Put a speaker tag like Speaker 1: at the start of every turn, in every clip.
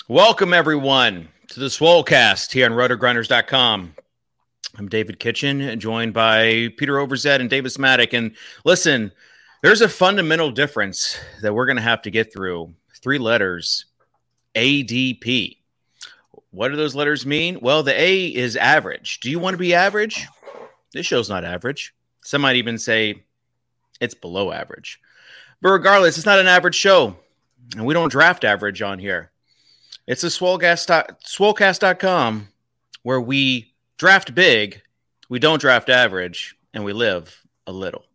Speaker 1: Welcome, everyone, to the Swolecast here on RotoGrinders.com. I'm David Kitchen, joined by Peter Overzet and Davis Maddock. And listen, there's a fundamental difference that we're going to have to get through. 3 letters, ADP. What do those letters mean? Well, the A is average. Do you want to be average? This show's not average. Some might even say it's below average. But regardless, it's not an average show. And we don't draft average on here. It's a Swolecast.com where we draft big, we don't draft average, and we live a little.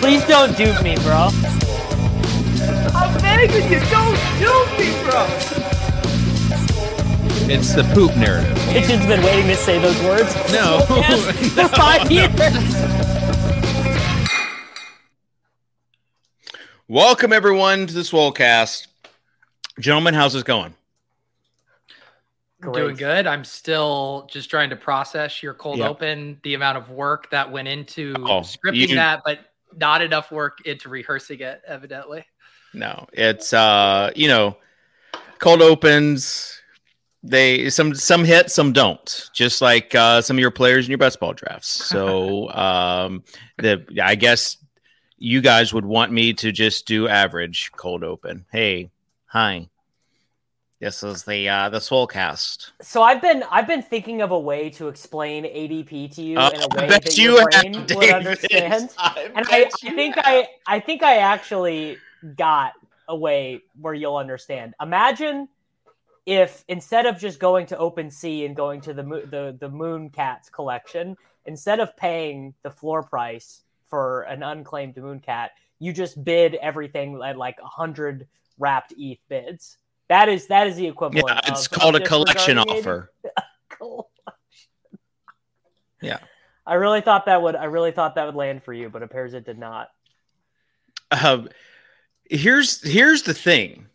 Speaker 2: Please don't dupe me, bro.
Speaker 3: I'm begging you, don't dupe me, bro.
Speaker 4: It's the poop narrative.
Speaker 2: Kitchen's been waiting to say those words.
Speaker 4: No.
Speaker 2: For 5 years.
Speaker 1: Welcome, everyone, to the Swolecast. Gentlemen, how's this going?
Speaker 3: I'm doing good. I'm still just trying to process your cold open, the amount of work that went into scripting that, but not enough work into rehearsing it, evidently.
Speaker 1: No, it's cold opens. They some hit, some don't. Just like some of your players in your best ball drafts. So I guess you guys would want me to just do average cold open. Hey, hi. This is the Swolecast.
Speaker 2: So I've been thinking of a way to explain ADP to you in a way that
Speaker 1: you
Speaker 2: your brain
Speaker 1: have,
Speaker 2: would understand. I think I actually got a way where you'll understand. Imagine if instead of just going to OpenSea and going to the Mooncats collection, instead of paying the floor price for an unclaimed Mooncat, you just bid everything at like 100 wrapped ETH bids. That is the equivalent.
Speaker 1: Yeah, it's called a collection offer. Yeah.
Speaker 2: I really thought that would land for you, but it appears it did not.
Speaker 1: Here's the thing.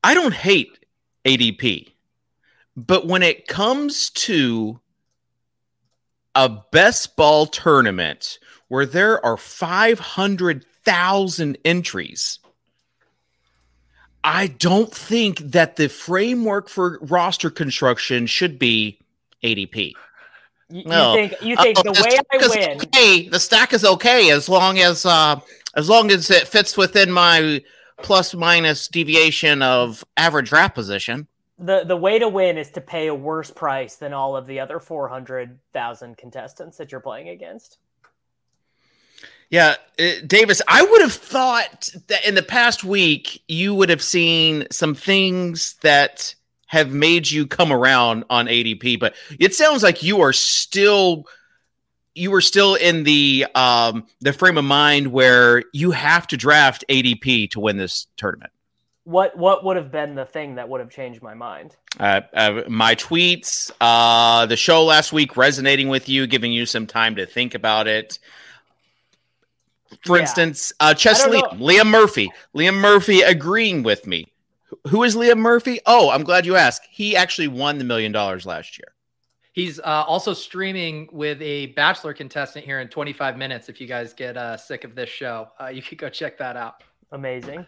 Speaker 1: I don't hate ADP, but when it comes to a best ball tournament where there are 500,000 entries, I don't think that the framework for roster construction should be ADP.
Speaker 2: You think the way I win?
Speaker 1: Okay, the stack is okay as long as it fits within my plus minus deviation of average draft position.
Speaker 2: The way to win is to pay a worse price than all of the other 400,000 contestants that you're playing against.
Speaker 1: Yeah, Davis, I would have thought that in the past week you would have seen some things that have made you come around on ADP, but it sounds like you were still in the frame of mind where you have to draft ADP to win this tournament.
Speaker 2: What would have been the thing that would have changed my mind?
Speaker 1: My tweets, the show last week resonating with you, giving you some time to think about it. For instance, Liam Murphy agreeing with me. Who is Liam Murphy? Oh, I'm glad you asked. He actually won the $1 million last year.
Speaker 3: He's also streaming with a Bachelor contestant here in 25 minutes. If you guys get sick of this show, you could go check that out.
Speaker 2: Amazing.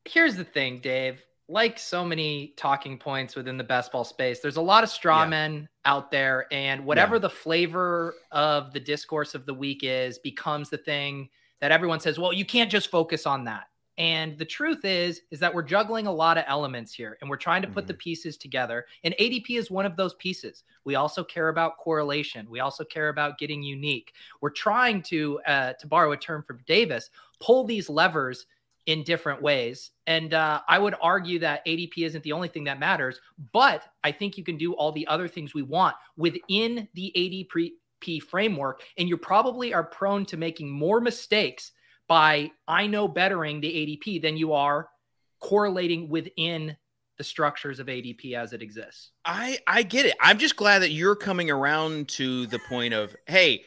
Speaker 3: Here's the thing, Dave. Like so many talking points within the best ball space, there's a lot of straw men out there, and whatever the flavor of the discourse of the week is becomes the thing that everyone says, well, you can't just focus on that. And the truth is that we're juggling a lot of elements here, and we're trying to put the pieces together. And ADP is one of those pieces. We also care about correlation. We also care about getting unique. We're trying to borrow a term from Davis, pull these levers in different ways. And I would argue that ADP isn't the only thing that matters, but I think you can do all the other things we want within the ADP framework. And you probably are prone to making more mistakes by I know bettering the ADP than you are correlating within the structures of ADP as it exists.
Speaker 1: I get it. I'm just glad that you're coming around to the point of, hey,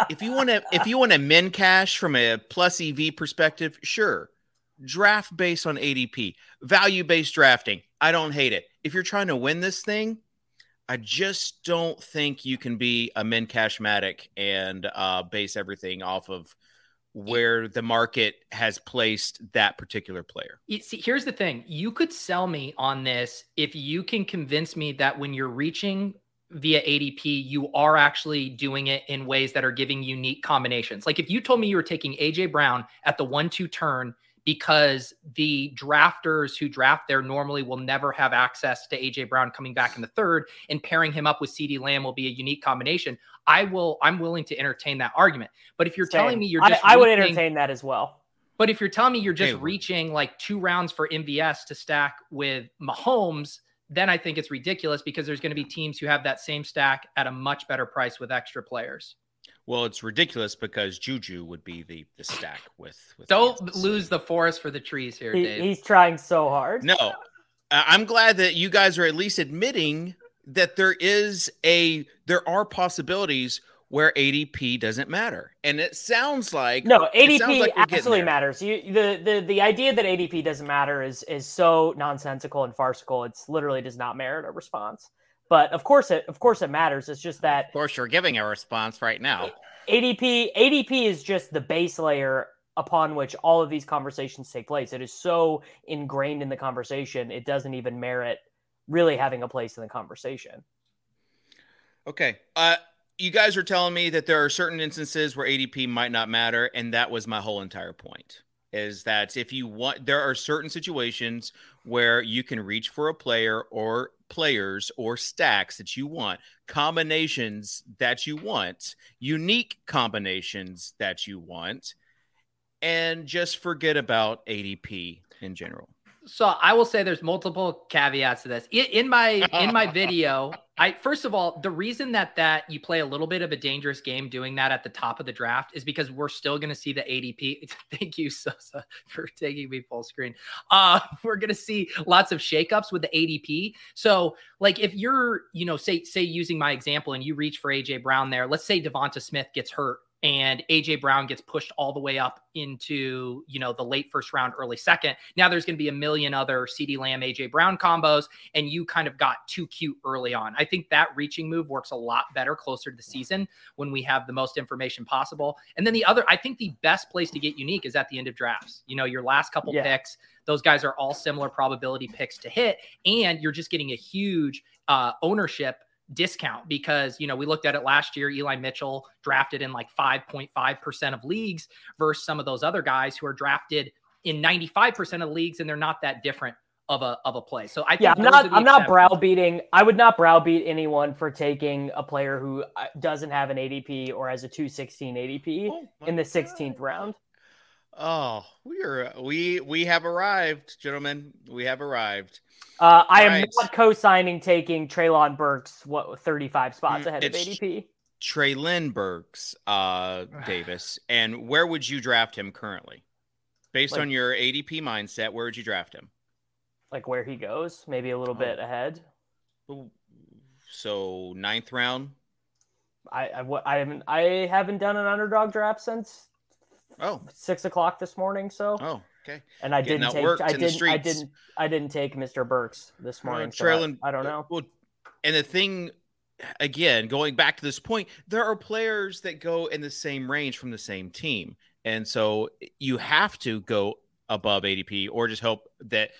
Speaker 1: if you want to min cash from a plus EV perspective, sure. Draft based on ADP, value based drafting. I don't hate it. If you're trying to win this thing, I just don't think you can be a min cashmatic and base everything off of where the market has placed that particular player.
Speaker 3: See, here's the thing. You could sell me on this if you can convince me that when you're reaching via ADP, you are actually doing it in ways that are giving unique combinations. Like if you told me you were taking AJ Brown at the 1-2 turn because the drafters who draft there normally will never have access to AJ Brown coming back in the third, and pairing him up with CeeDee Lamb will be a unique combination, I'm willing to entertain that argument. But if you're telling me you're just
Speaker 2: I would entertain that as well.
Speaker 3: But if you're telling me you're just reaching like 2 rounds for MVS to stack with Mahomes, then I think it's ridiculous because there's going to be teams who have that same stack at a much better price with extra players.
Speaker 1: Well, it's ridiculous because Juju would be the stack with
Speaker 3: Don't
Speaker 1: Kansas.
Speaker 3: lose the forest for the trees here, Dave.
Speaker 2: He's trying so hard.
Speaker 1: No, I'm glad that you guys are at least admitting that there are possibilities where ADP doesn't matter. And it sounds like
Speaker 2: ADP absolutely matters. The idea that ADP doesn't matter is so nonsensical and farcical. It's literally does not merit a response. But of course it matters. It's just that,
Speaker 1: of course, you're giving a response right now.
Speaker 2: ADP is just the base layer upon which all of these conversations take place. It is so ingrained in the conversation, it doesn't even merit really having a place in the conversation.
Speaker 1: Okay. You guys are telling me that there are certain instances where ADP might not matter, and that was my whole entire point. Is that if you want, there are certain situations where you can reach for a player or players or stacks that you want, combinations that you want, unique combinations that you want, and just forget About ADP in general.
Speaker 3: So I will say there's multiple caveats to this. In my video, first of all, the reason that you play a little bit of a dangerous game doing that at the top of the draft is because we're still going to see the ADP. Thank you, Sosa, for taking me full screen. We're going to see lots of shakeups with the ADP. So like if you're, say using my example and you reach for AJ Brown there, let's say Devonta Smith gets hurt and AJ Brown gets pushed all the way up into, the late first round, early second. Now there's going to be a million other CeeDee Lamb, AJ Brown combos, and you kind of got too cute early on. I think that reaching move works a lot better closer to the season when we have the most information possible. And then I think the best place to get unique is at the end of drafts. Your last couple picks, those guys are all similar probability picks to hit, and you're just getting a huge ownership discount because, we looked at it last year. Eli Mitchell drafted in like 5.5% of leagues versus some of those other guys who are drafted in 95% of leagues, and they're not that different of a play. So I think
Speaker 2: I'm not browbeating. I would not browbeat anyone for taking a player who doesn't have an ADP or has a 216 ADP in the 16th round.
Speaker 1: Oh, we have arrived, gentlemen. We have arrived.
Speaker 2: I am not co-signing taking Treylon Burks 35 spots ahead of ADP.
Speaker 1: Treylon Burks, Davis. And where would you draft him currently? Based on your ADP mindset, where would you draft him?
Speaker 2: Like where he goes, maybe a little bit ahead.
Speaker 1: So 9th round.
Speaker 2: I haven't done an underdog draft since 6 o'clock this morning. So
Speaker 1: okay.
Speaker 2: And I didn't take Mr. Burks this morning. So I don't know.
Speaker 1: Well, and the thing, again, going back to this point, there are players that go in the same range from the same team, and so you have to go above ADP or just hope that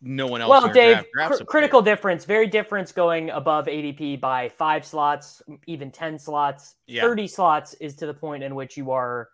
Speaker 1: no one else.
Speaker 2: Well, Dave, critical difference, very difference going above ADP by 5 slots, even 10 slots, 30 slots is to the point in which you are.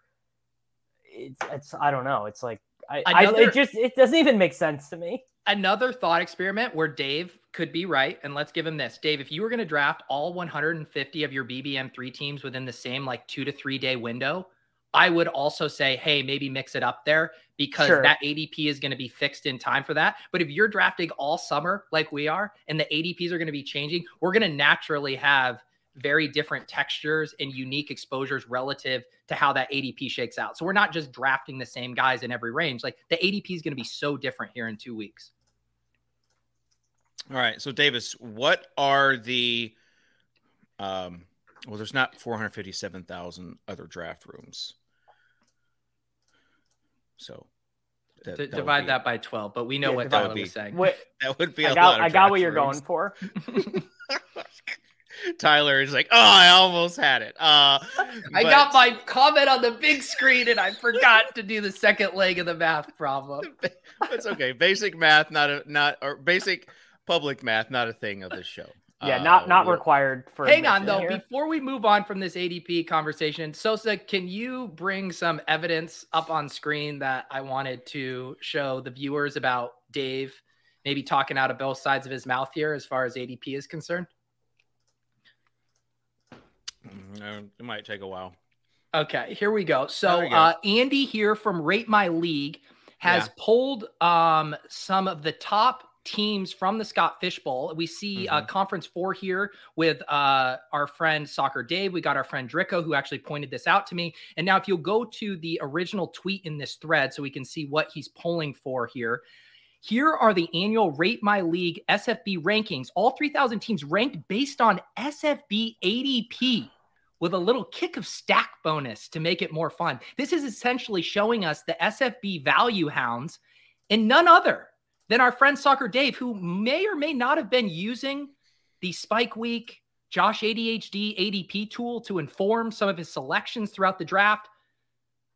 Speaker 2: It's I don't know. It's like it doesn't even make sense to me.
Speaker 3: Another thought experiment where Dave could be right, and let's give him this. Dave, if you were going to draft all 150 of your BBM3 teams within the same 2 to 3 day window, I would also say, hey, maybe mix it up there because that ADP is going to be fixed in time for that. But if you're drafting all summer like we are and the ADPs are going to be changing, we're going to naturally have very different textures and unique exposures relative to how that ADP shakes out. So we're not just drafting the same guys in every range. Like the ADP is going to be so different here in 2 weeks.
Speaker 1: All right. So Davis, what are the, well, there's not 457,000 other draft rooms. So
Speaker 3: divide that by 12, but we know what Tyler was saying.
Speaker 1: That would be a lot of
Speaker 2: I got what you're going for.
Speaker 1: Tyler is like, oh, I almost had it.
Speaker 3: I got my comment on the big screen and I forgot to do the second leg of the math problem.
Speaker 1: It's okay. Basic math, or basic public math, not a thing of this show.
Speaker 2: Yeah, not required for.
Speaker 3: Hang on though, before we move on from this ADP conversation, Sosa, can you bring some evidence up on screen that I wanted to show the viewers about Dave maybe talking out of both sides of his mouth here as far as ADP is concerned?
Speaker 1: It might take a while.
Speaker 3: Okay, here we go. So Andy here from Rate My League has pulled some of the top teams from the Scott Fish Bowl. We see Conference 4 here with our friend Soccer Dave. We got our friend Dricko, who actually pointed this out to me. And now if you'll go to the original tweet in this thread so we can see what he's polling for here. Here are the annual Rate My League SFB rankings. All 3,000 teams ranked based on SFB ADP with a little kick of stack bonus to make it more fun. This is essentially showing us the SFB value hounds and none other than our friend Soccer Dave, who may or may not have been using the Spike Week Josh ADHD ADP tool to inform some of his selections throughout the draft.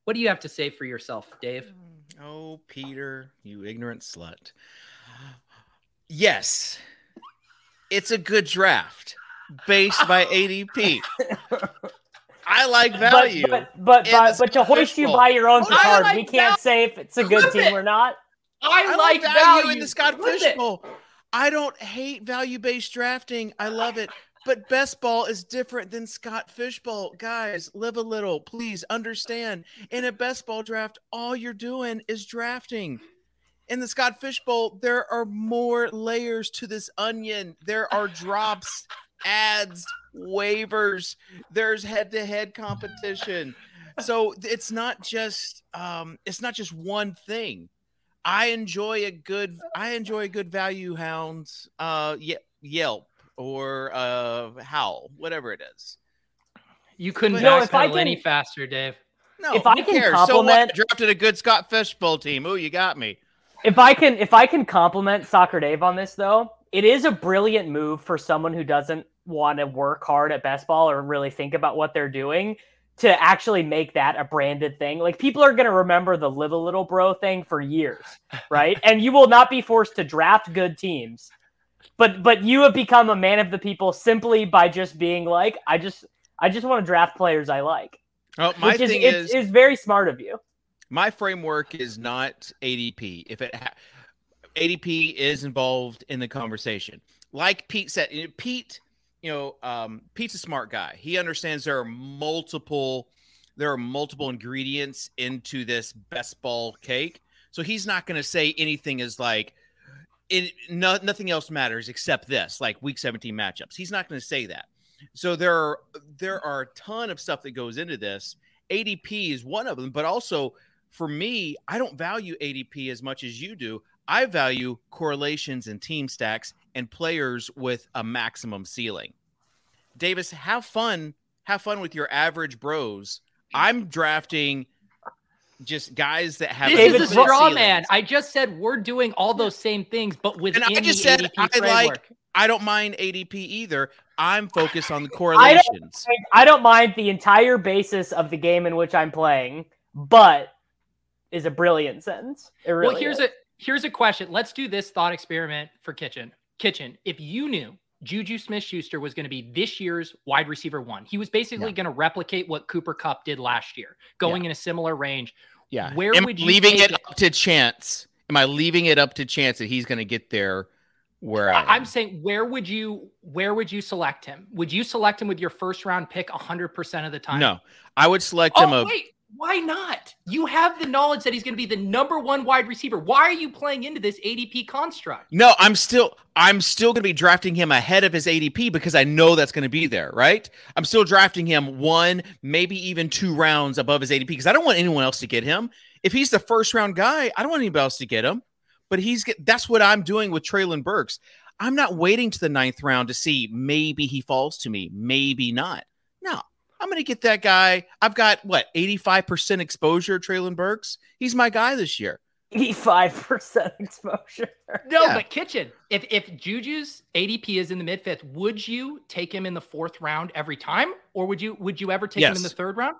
Speaker 3: What do you have to say for yourself, Dave?
Speaker 1: Oh, Peter, you ignorant slut. Yes, it's a just based by ADP. I like value.
Speaker 2: But to hoist you by your own petard, we can't say if it's a good team or not.
Speaker 3: I like value
Speaker 1: in the Scott Fish Bowl. I don't hate value-based drafting. I love it. But best ball is different than Scott Fish Bowl. Guys, live a little. Please understand. In a best ball draft, all you're doing is drafting. In the Scott Fish Bowl, there are more layers to this onion. There are drops, ads, waivers. There's head-to-head competition. So it's not just one thing. I enjoy a good value hounds, Yelp or Howl, whatever it is.
Speaker 3: You couldn't backpedal any faster, Dave.
Speaker 1: No,
Speaker 2: if I can compliment,
Speaker 1: so what? I drafted a good Scott Fish Bowl team. Ooh, you got me.
Speaker 2: If I can compliment Soccer Dave on this, though, it is a brilliant move for someone who doesn't want to work hard at best ball or really think about what they're doing to actually make that a branded thing. Like, people are going to remember the live a little bro thing for years, right? And you will not be forced to draft good teams, but you have become a man of the people simply by just being like, I just want to draft players I like.
Speaker 1: Oh, my thing
Speaker 2: is very smart of you.
Speaker 1: My framework is not ADP. If ADP is involved in the conversation, like Pete said, Pete's a smart guy. He understands there are multiple ingredients into this best ball cake. So he's not going to say anything is like nothing else matters except this, like week 17 matchups. He's not going to say that. So there are a ton of stuff that goes into this. ADP is one of them, but also for me, I don't value ADP as much as you do. I value correlations and team stacks and players with a maximum ceiling. Davis, have fun with your average bros. I'm drafting just guys that have.
Speaker 3: This is a straw man. I just said we're doing all those same things, but within the ADP framework.
Speaker 1: I don't mind ADP either. I'm focused on the correlations.
Speaker 2: I don't mind the entire basis of the game in which I'm playing, but is a brilliant sentence. It really
Speaker 3: here's a question. Let's do this thought experiment for Kitchen. If you knew Juju Smith-Schuster was going to be this year's wide receiver 1, he was basically going to replicate what Cooper Kupp did last year, going in a similar range.
Speaker 1: Yeah.
Speaker 3: Where would you
Speaker 1: leaving it up to chance? Am I leaving it up to chance that he's going to get there? Where
Speaker 3: I'm saying, where would you select him? Would you select him with your first round pick 100% of the time?
Speaker 1: No, I would select him.
Speaker 3: Why not? You have the knowledge that he's going to be the number one wide receiver. Why are you playing into this ADP construct?
Speaker 1: No, I'm still going to be drafting him ahead of his ADP because I know that's going to be there, right? I'm still drafting him 1, maybe even 2 rounds above his ADP because I don't want anyone else to get him. If he's the first round guy, I don't want anybody else to get him. But that's what I'm doing with Treylon Burks. I'm not waiting to the 9th round to see maybe he falls to me, maybe not. No. I'm going to get that guy. I've got, 85% exposure, Treylon Burks? He's my guy this year.
Speaker 2: 85% exposure.
Speaker 3: No, yeah. But Kitchen, if Juju's ADP is in the mid-5th, would you take him in the 4th round every time? Or would you ever take him in the 3rd round?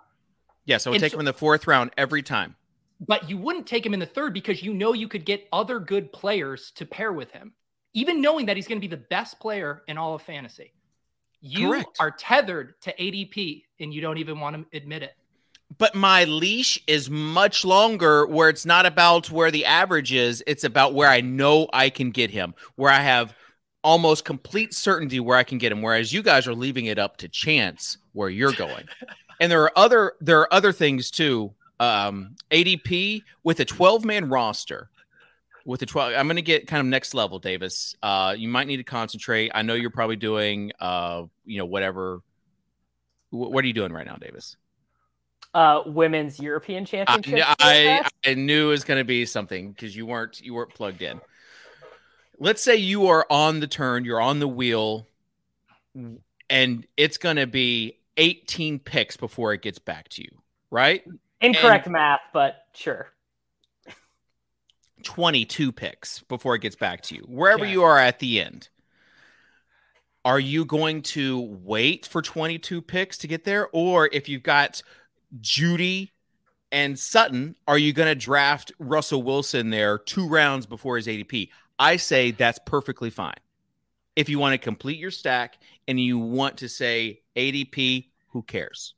Speaker 1: Yes, I would take him in the 4th round every time.
Speaker 3: But you wouldn't take him in the 3rd because you know you could get other good players to pair with him, even knowing that he's going to be the best player in all of fantasy. You
Speaker 1: Correct.
Speaker 3: are tethered to ADP and you don't even want to admit it.
Speaker 1: But my leash is much longer where it's not about where the average is. It's about where I know I can get him, where I have almost complete certainty where I can get him. Whereas you guys are leaving it up to chance where you're going. And there are other things too. ADP with a 12-man roster. With the 12, I'm going to get kind of next level, Davis. You might need to concentrate. I know you're probably doing, whatever. What are you doing right now, Davis?
Speaker 2: Women's European Championship.
Speaker 1: I knew it was going to be something because you weren't plugged in. Let's say you are on the turn, you're on the wheel, and it's going to be 18 picks before it gets back to you, right?
Speaker 2: Incorrect math, but sure.
Speaker 1: 22 picks before it gets back to you, wherever you are at the end. Are you going to wait for 22 picks to get there? Or if you've got Judy and Sutton, are you going to draft Russell Wilson there 2 rounds before his ADP? I say that's perfectly fine. If you want to complete your stack and you want to say ADP, who cares?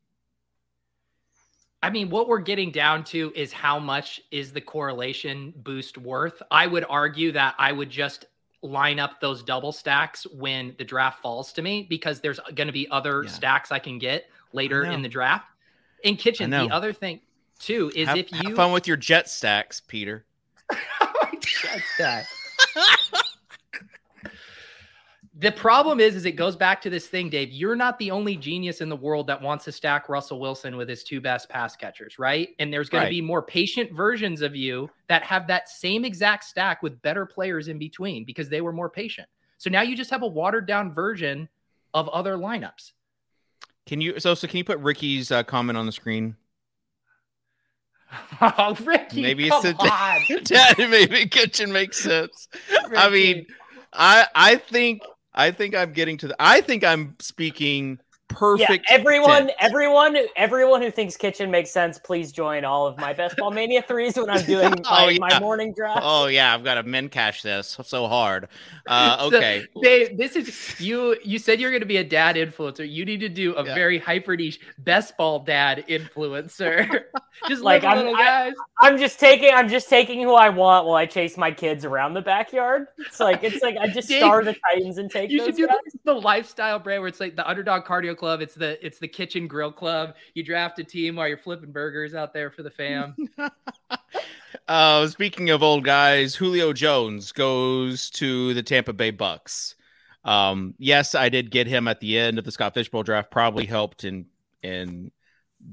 Speaker 3: I mean, what we're getting down to is how much is the correlation boost worth? I would argue that I would just line up those double stacks when the draft falls to me because there's going to be other stacks I can get later in the draft. In Kitchen, the other thing too is have
Speaker 1: fun with your jet stacks, Peter.
Speaker 3: Jet stack. The problem is it goes back to this thing, Dave. You're not the only genius in the world that wants to stack Russell Wilson with his 2 best pass catchers, right? And there's going to be more patient versions of you that have that same exact stack with better players in between because they were more patient. So now you just have a watered down version of other lineups.
Speaker 1: Can you put Ricky's comment on the screen?
Speaker 3: Oh, Ricky,
Speaker 1: maybe
Speaker 3: come
Speaker 1: it's
Speaker 3: on.
Speaker 1: Maybe Kitchen makes sense.
Speaker 3: Ricky.
Speaker 1: I mean, I think I'm getting to I think I'm speaking perfect.
Speaker 2: Yeah, everyone who thinks Kitchen makes sense, please join all of my Best Ball Mania 3s when I'm doing my morning draft.
Speaker 1: Oh yeah, I've got to men cash this so hard. Okay.
Speaker 3: So, Dave, this is you said you're going to be a dad influencer. You need to do a very hyper niche Best Ball dad influencer. Just like guys.
Speaker 2: I'm just taking who I want while I chase my kids around the backyard. It's like I just Dave, star the Titans and take. You should do
Speaker 3: the lifestyle brand where it's like the Underdog Cardio Club. It's the Kitchen Grill Club. You draft a team while you're flipping burgers out there for the fam.
Speaker 1: Speaking of old guys, Julio Jones goes to the Tampa Bay Bucks. Yes, I did get him at the end of the Scott Fishbowl draft. Probably helped in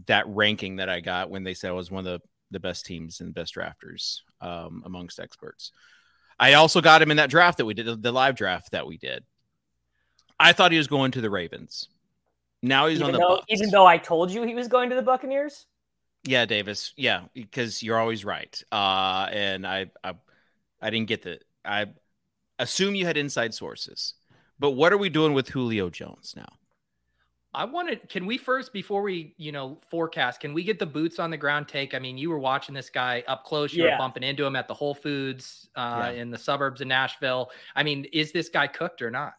Speaker 1: that ranking that I got when they said I was one of the best teams and best drafters amongst experts. I also got him in that draft that we did, the live draft that we did. I thought he was going to the Ravens. Now he's on the Bucs. Even
Speaker 2: though I told you he was going to the Buccaneers?
Speaker 1: Yeah, Davis. Yeah, because you're always right. And I didn't get the. I assume you had inside sources. But what are we doing with Julio Jones now?
Speaker 3: Can we first, before we, forecast, can we get the boots on the ground take? I mean, you were watching this guy up close. You were bumping into him at the Whole Foods in the suburbs of Nashville. I mean, is this guy cooked or not?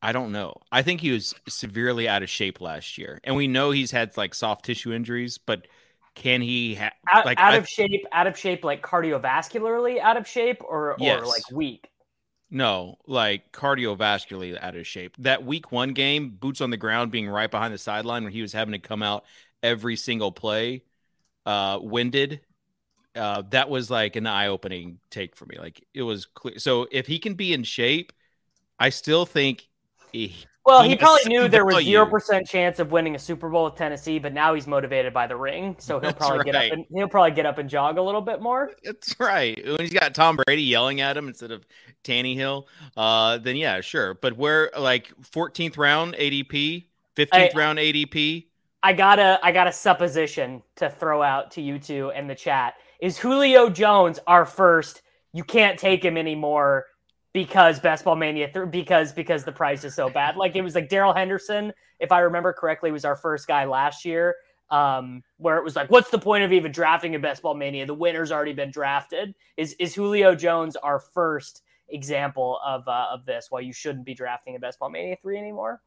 Speaker 1: I don't know. I think he was severely out of shape last year. And we know he's had like soft tissue injuries, but can he
Speaker 2: out of shape, like cardiovascularly out of shape or like weak?
Speaker 1: No, like cardiovascularly out of shape. That week 1 game, boots on the ground, being right behind the sideline when he was having to come out every single play, winded. That was like an eye-opening take for me. Like it was clear. So if he can be in shape, I still think he
Speaker 2: probably knew there was
Speaker 1: value.
Speaker 2: 0% chance of winning a Super Bowl with Tennessee, but now he's motivated by the ring, so he'll probably get up and jog a little bit more.
Speaker 1: That's right. When he's got Tom Brady yelling at him instead of Tannehill, then yeah, sure. But we're like 14th round ADP, 15th round ADP.
Speaker 2: I got a supposition to throw out to you two in the chat. Is Julio Jones our first? You can't take him anymore because Best Ball Mania, because the price is so bad. Like it was like Darrell Henderson, if I remember correctly, was our first guy last year. Where it was like, what's the point of even drafting a Best Ball Mania? The winner's already been drafted. Is Julio Jones our first example of this? Why you shouldn't be drafting a Best Ball Mania 3 anymore?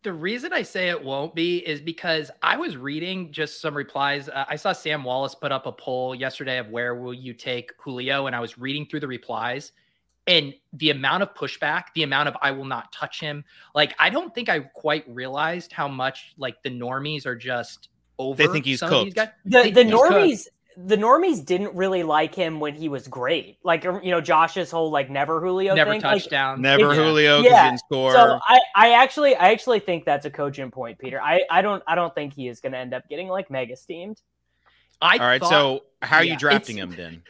Speaker 3: The reason I say it won't be is because I was reading just some replies. I saw Sam Wallace put up a poll yesterday of where will you take Julio, and I was reading through the replies. And the amount of pushback, the amount of I will not touch him. Like, I don't think I quite realized how much like the normies are just over.
Speaker 1: They think he's cooked.
Speaker 2: The normies didn't really like him when he was great. Like, you know, Josh's whole like never Julio
Speaker 3: never
Speaker 2: thing.
Speaker 3: touchdown.
Speaker 1: Never Julio because he didn't score.
Speaker 2: So I actually think that's a cogent point, Peter. I don't think he is going to end up getting like mega steamed.
Speaker 1: All right, so how are you drafting him then?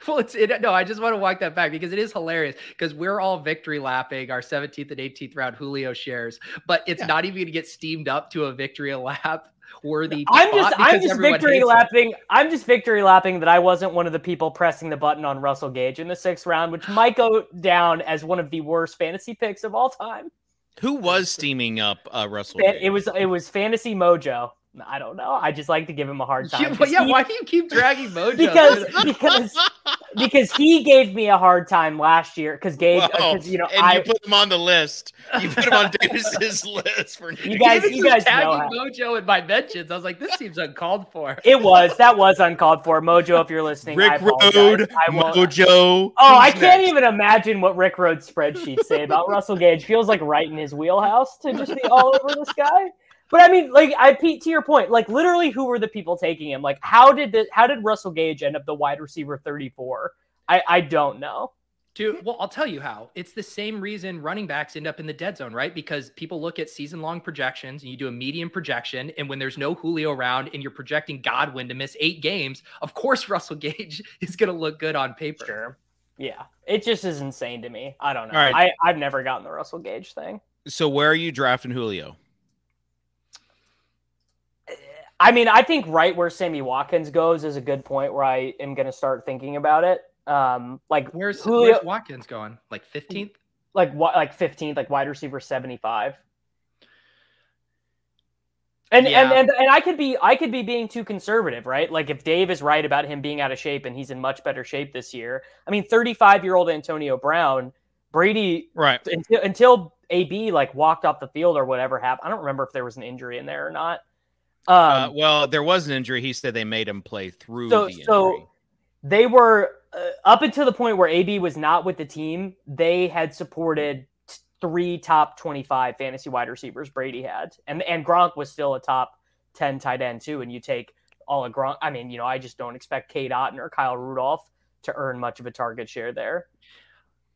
Speaker 3: Well, no, I just want to walk that back because it is hilarious because we're all victory lapping our 17th and 18th round Julio shares, but it's not even going to get steamed up to a victory lap worthy.
Speaker 2: I'm just victory lapping that I wasn't one of the people pressing the button on Russell Gage in the 6th round, which might go down as one of the worst fantasy picks of all time.
Speaker 1: Who was steaming up Russell Gage?
Speaker 2: It was Fantasy Mojo. I don't know. I just like to give him a hard time.
Speaker 3: Why do you keep dragging Mojo?
Speaker 2: because he gave me a hard time last year. Because Gage, you
Speaker 1: put him on the list. You put him on Davis's list for
Speaker 2: you guys
Speaker 3: tagging Mojo in my mentions. I was like, this seems uncalled for.
Speaker 2: That was uncalled for. Mojo, if you're listening,
Speaker 1: Rick Road, Mojo.
Speaker 2: Oh, I can't even imagine what Rick Road's spreadsheets say about Russell Gage. Feels like right in his wheelhouse to just be all over this guy. But I mean, like, Pete, to your point, like, literally, who were the people taking him? Like, how did Russell Gage end up the wide receiver 34? I don't know.
Speaker 3: Dude, well, I'll tell you how. It's the same reason running backs end up in the dead zone, right? Because people look at season-long projections, and you do a median projection, and when there's no Julio around, and you're projecting Godwin to miss 8 games, of course Russell Gage is going to look good on paper.
Speaker 2: Sure. Yeah. It just is insane to me. I don't know.
Speaker 1: All right.
Speaker 2: I've never gotten the Russell Gage thing.
Speaker 1: So where are you drafting Julio?
Speaker 2: I mean, I think right where Sammy Watkins goes is a good point where I am going to start thinking about it.
Speaker 3: Where's Watkins going? Like 15th?
Speaker 2: Like 15th, like wide receiver 75. And I could be being too conservative, right? Like if Dave is right about him being out of shape and he's in much better shape this year. I mean, 35-year-old Antonio Brown, Brady,
Speaker 1: right?
Speaker 2: Until AB like walked off the field or whatever happened. I don't remember if there was an injury in there or not.
Speaker 1: Well, there was an injury. He said they made him play through the injury.
Speaker 2: So they were up until the point where AB was not with the team. They had supported 3 top 25 fantasy wide receivers Brady had, and Gronk was still a top 10 tight end too. And you take all of Gronk. I mean, I just don't expect Kate Otten or Kyle Rudolph to earn much of a target share there.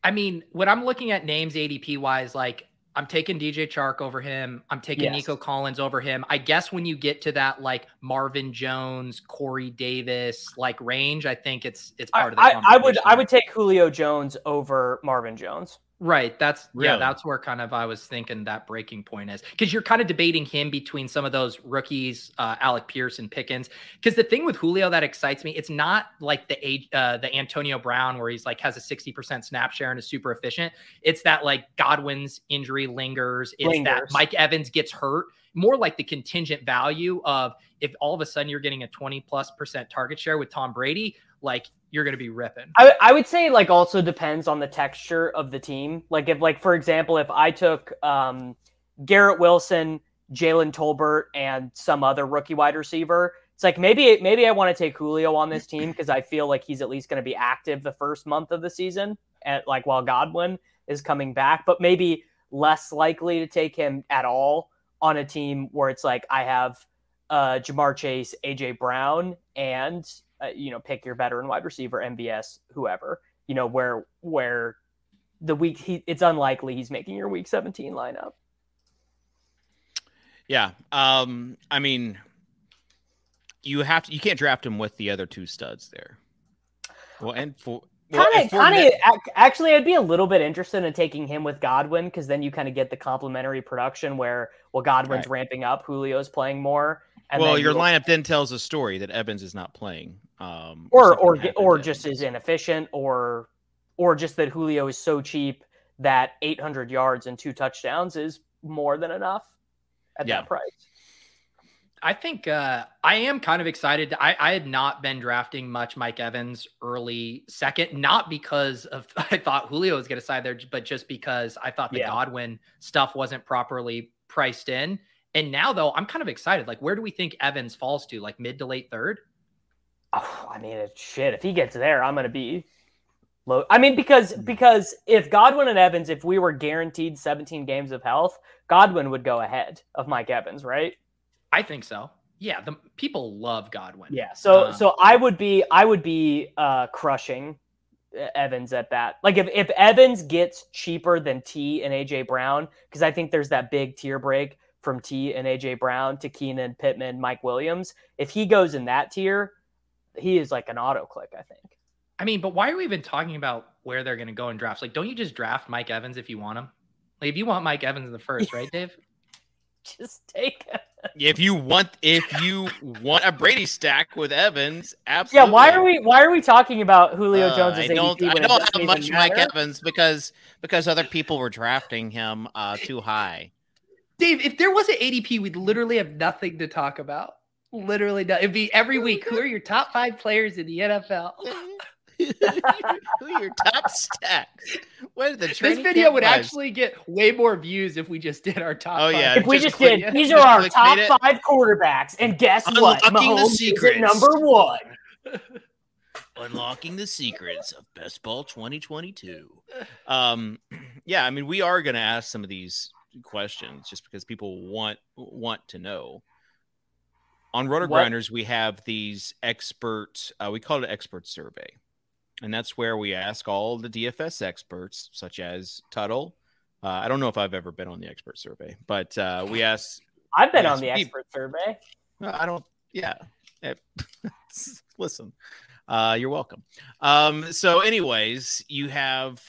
Speaker 3: I mean, when I'm looking at names ADP wise, like I'm taking DJ Chark over him. I'm taking Nico Collins over him. I guess when you get to that like Marvin Jones, Corey Davis like range, I think it's part of the conversation.
Speaker 2: I would take Julio Jones over Marvin Jones.
Speaker 3: Right. That's where kind of I was thinking that breaking point is, because you're kind of debating him between some of those rookies, Alec Pierce and Pickens. Because the thing with Julio that excites me, it's not like the Antonio Brown where he's like has a 60% snap share and is super efficient. It's that like Godwin's injury lingers. That Mike Evans gets hurt. More like the contingent value of if all of a sudden you're getting a 20+% target share with Tom Brady, like you're going to be ripping.
Speaker 2: I would say like also depends on the texture of the team. Like if like, for example, if I took Garrett Wilson, Jalen Tolbert, and some other rookie wide receiver, it's like maybe I want to take Julio on this team because I feel like he's at least going to be active the first month of the season at like while Godwin is coming back, but maybe less likely to take him at all on a team where it's like I have Jamar Chase, AJ Brown, and pick your veteran wide receiver, MVS, whoever. Where the week it's unlikely he's making your week 17 lineup.
Speaker 1: Yeah, I mean, you can't draft him with the other two studs there. Well, and for
Speaker 2: actually, I'd be a little bit interested in taking him with Godwin, because then you kind of get the complementary production where Godwin's ramping up, Julio's playing more. And
Speaker 1: your lineup then tells a story that Evans is not playing,
Speaker 2: or just is inefficient, or just that Julio is so cheap that 800 yards and 2 touchdowns is more than enough at that price.
Speaker 3: I think I am kind of excited. I had not been drafting much Mike Evans early second, not because of I thought Julio was going to side there, but just because I thought the Godwin stuff wasn't properly priced in. And now, though, I'm kind of excited. Like, where do we think Evans falls to? Like mid to late third?
Speaker 2: Oh, I mean, shit. If he gets there, I'm going to be low. I mean, because if Godwin and Evans, if we were guaranteed 17 games of health, Godwin would go ahead of Mike Evans, right?
Speaker 3: I think so. Yeah, the people love Godwin.
Speaker 2: Yeah, so I would be crushing Evans at that. Like if Evans gets cheaper than T and AJ Brown, because I think there's that big tier break from T and AJ Brown to Keenan, Pittman, Mike Williams. If he goes in that tier, he is like an auto click, I think.
Speaker 3: I mean, but why are we even talking about where they're going to go in drafts? Like, don't you just draft Mike Evans if you want him? Like, if you want Mike Evans in the first, right, Dave?
Speaker 2: Just take him.
Speaker 1: If you want a Brady stack with Evans, absolutely.
Speaker 2: Yeah, why are we talking about Julio Jones as ADP?
Speaker 1: I don't have much Mike Evans because other people were drafting him too high.
Speaker 3: Dave, if there was an ADP, we'd literally have nothing to talk about. Literally, it'd be every week. Who are your top 5 players in the NFL?
Speaker 1: Who are your top stacks?
Speaker 3: This video would actually get way more views if we just did our top 5.
Speaker 1: Yeah,
Speaker 2: if we just did, these are our top 5 quarterbacks, and guess what? Mahomes is at number 1.
Speaker 1: Unlocking the secrets of Best Ball 2022. Yeah, I mean, we are going to ask some of these questions just because people want to know. On RotoGrinders, we have these expert, we call it expert survey. And that's where we ask all the DFS experts, such as Tuttle. I don't know if I've ever been on the expert survey, but we ask.
Speaker 2: I've been on the expert survey.
Speaker 1: I don't. Yeah. Listen, you're welcome. So anyways, you have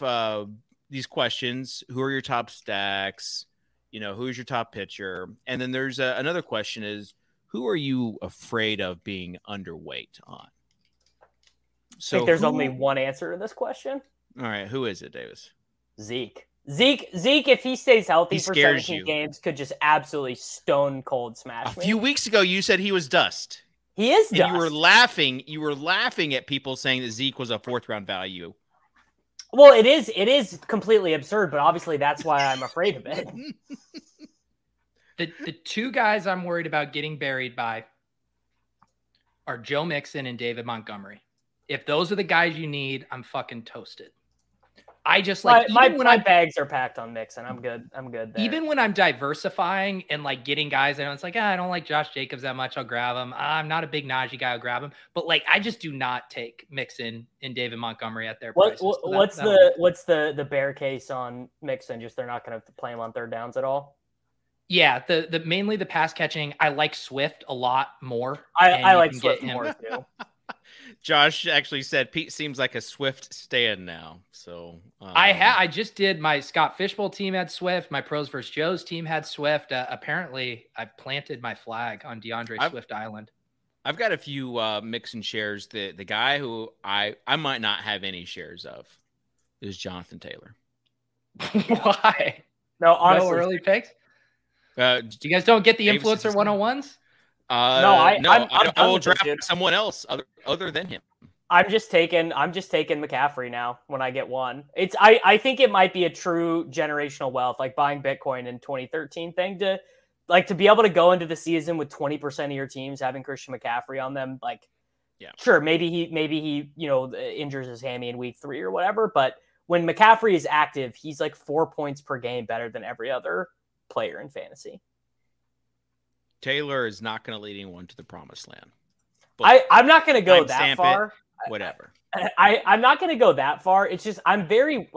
Speaker 1: these questions. Who are your top stacks? Who's your top pitcher? And then there's another question is, who are you afraid of being underweight on?
Speaker 2: So I think there's only one answer to this question.
Speaker 1: All right. Who is it, Davis?
Speaker 2: Zeke, if he stays healthy for 17 games, could just absolutely stone cold smash me.
Speaker 1: A few weeks ago, you said he was dust.
Speaker 2: He is dust.
Speaker 1: You were laughing at people saying that Zeke was a 4th round value.
Speaker 2: Well, it is completely absurd, but obviously that's why I'm afraid of it.
Speaker 3: The 2 guys I'm worried about getting buried by are Joe Mixon and David Montgomery. If those are the guys you need, I'm fucking toasted. I just like
Speaker 2: my bags are packed on Mixon. I'm good there.
Speaker 3: Even when I'm diversifying and like getting guys, I know it's like, I don't like Josh Jacobs that much. I'll grab him. I'm not a big Najee guy. I'll grab him. But like, I just do not take Mixon and David Montgomery at their prices.
Speaker 2: What's the bear case on Mixon? Just they're not going to play him on 3rd downs at all.
Speaker 3: Yeah, the mainly the pass catching. I like Swift a lot more.
Speaker 2: I like Swift more too.
Speaker 1: Josh actually said Pete seems like a Swift stand now. So
Speaker 3: I just did my Scott Fishbowl team had Swift. My Pros vs. Joe's team had Swift. Apparently, I've planted my flag on DeAndre Swift Island.
Speaker 1: I've got a few Mixon shares. The guy who I might not have any shares of is Jonathan Taylor.
Speaker 3: Why?
Speaker 2: No, honestly,
Speaker 3: no early picks. You guys don't get the influencer 101s?
Speaker 2: I
Speaker 1: will draft someone else other than him.
Speaker 2: I'm just taking McCaffrey now when I get one. I think it might be a true generational wealth, like buying Bitcoin in 2013 thing to be able to go into the season with 20% of your teams having Christian McCaffrey on them. Like, yeah, sure, maybe he injures his hammy in week 3 or whatever, but when McCaffrey is active, he's like 4 points per game better than every other player in fantasy.
Speaker 1: Taylor is not going to lead anyone to the promised land. But
Speaker 2: I'm not going to go that far.
Speaker 1: Whatever.
Speaker 2: I'm not going to go that far. It's just I'm very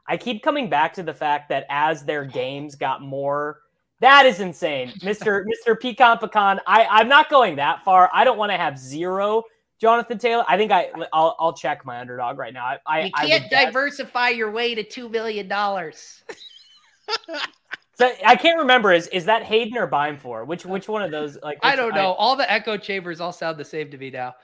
Speaker 2: I keep coming back to the fact that as their games got more, that is insane, Mr. Pecan Pecan. I'm not going that far. I don't want to have zero Jonathan Taylor. I think I'll check my underdog right now.
Speaker 3: You can't diversify your way to $2 million.
Speaker 2: So I can't remember. Is that Hayden or Beimfor? Which one of those?
Speaker 3: I don't know. All the echo chambers all sound the same to me now.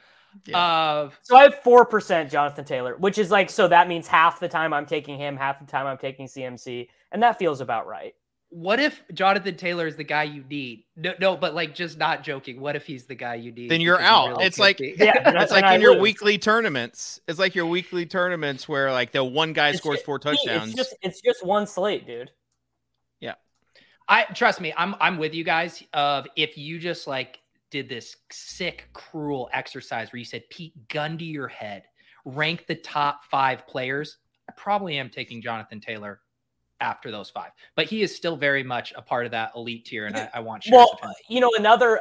Speaker 2: Yeah. So I have 4% Jonathan Taylor, which is so that means half the time I'm taking him, half the time I'm taking CMC, and that feels about right.
Speaker 3: What if Jonathan Taylor is the guy you need? No, but just not joking. What if he's the guy you need?
Speaker 1: Then you're out.
Speaker 3: Really
Speaker 1: it's like it's like in your weekly tournaments. It's like your weekly tournaments where the one guy scores 4 touchdowns.
Speaker 2: It's just one slate, dude.
Speaker 1: Yeah.
Speaker 3: Trust me, I'm with you guys. If you just did this sick, cruel exercise where you said, Pete, gun to your head, rank the top 5 players, I probably am taking Jonathan Taylor after those 5, but he is still very much a part of that elite tier, and I want shares of him.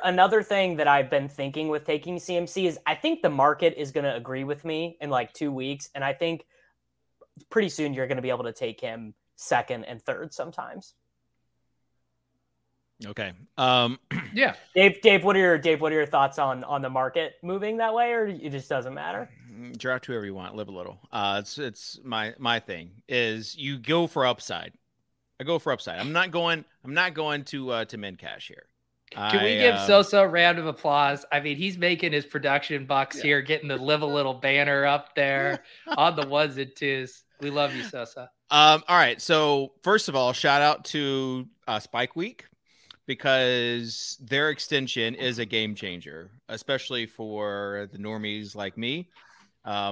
Speaker 2: Another thing that I've been thinking with taking CMC is I think the market is going to agree with me in 2 weeks, and I think pretty soon you're going to be able to take him second and third sometimes.
Speaker 1: Okay.
Speaker 3: Yeah.
Speaker 2: Dave, what are your thoughts on the market moving that way, or it just doesn't matter?
Speaker 1: Draft whoever you want, live a little. It's my thing is you go for upside. I go for upside. I'm not going to min cash here.
Speaker 3: Can we give Sosa a round of applause? I mean, he's making his production bucks here, getting the live a little banner up there on the ones and twos. We love you, Sosa.
Speaker 1: All right. So first of all, shout out to Spike Week, because their extension is a game changer, especially for the normies like me,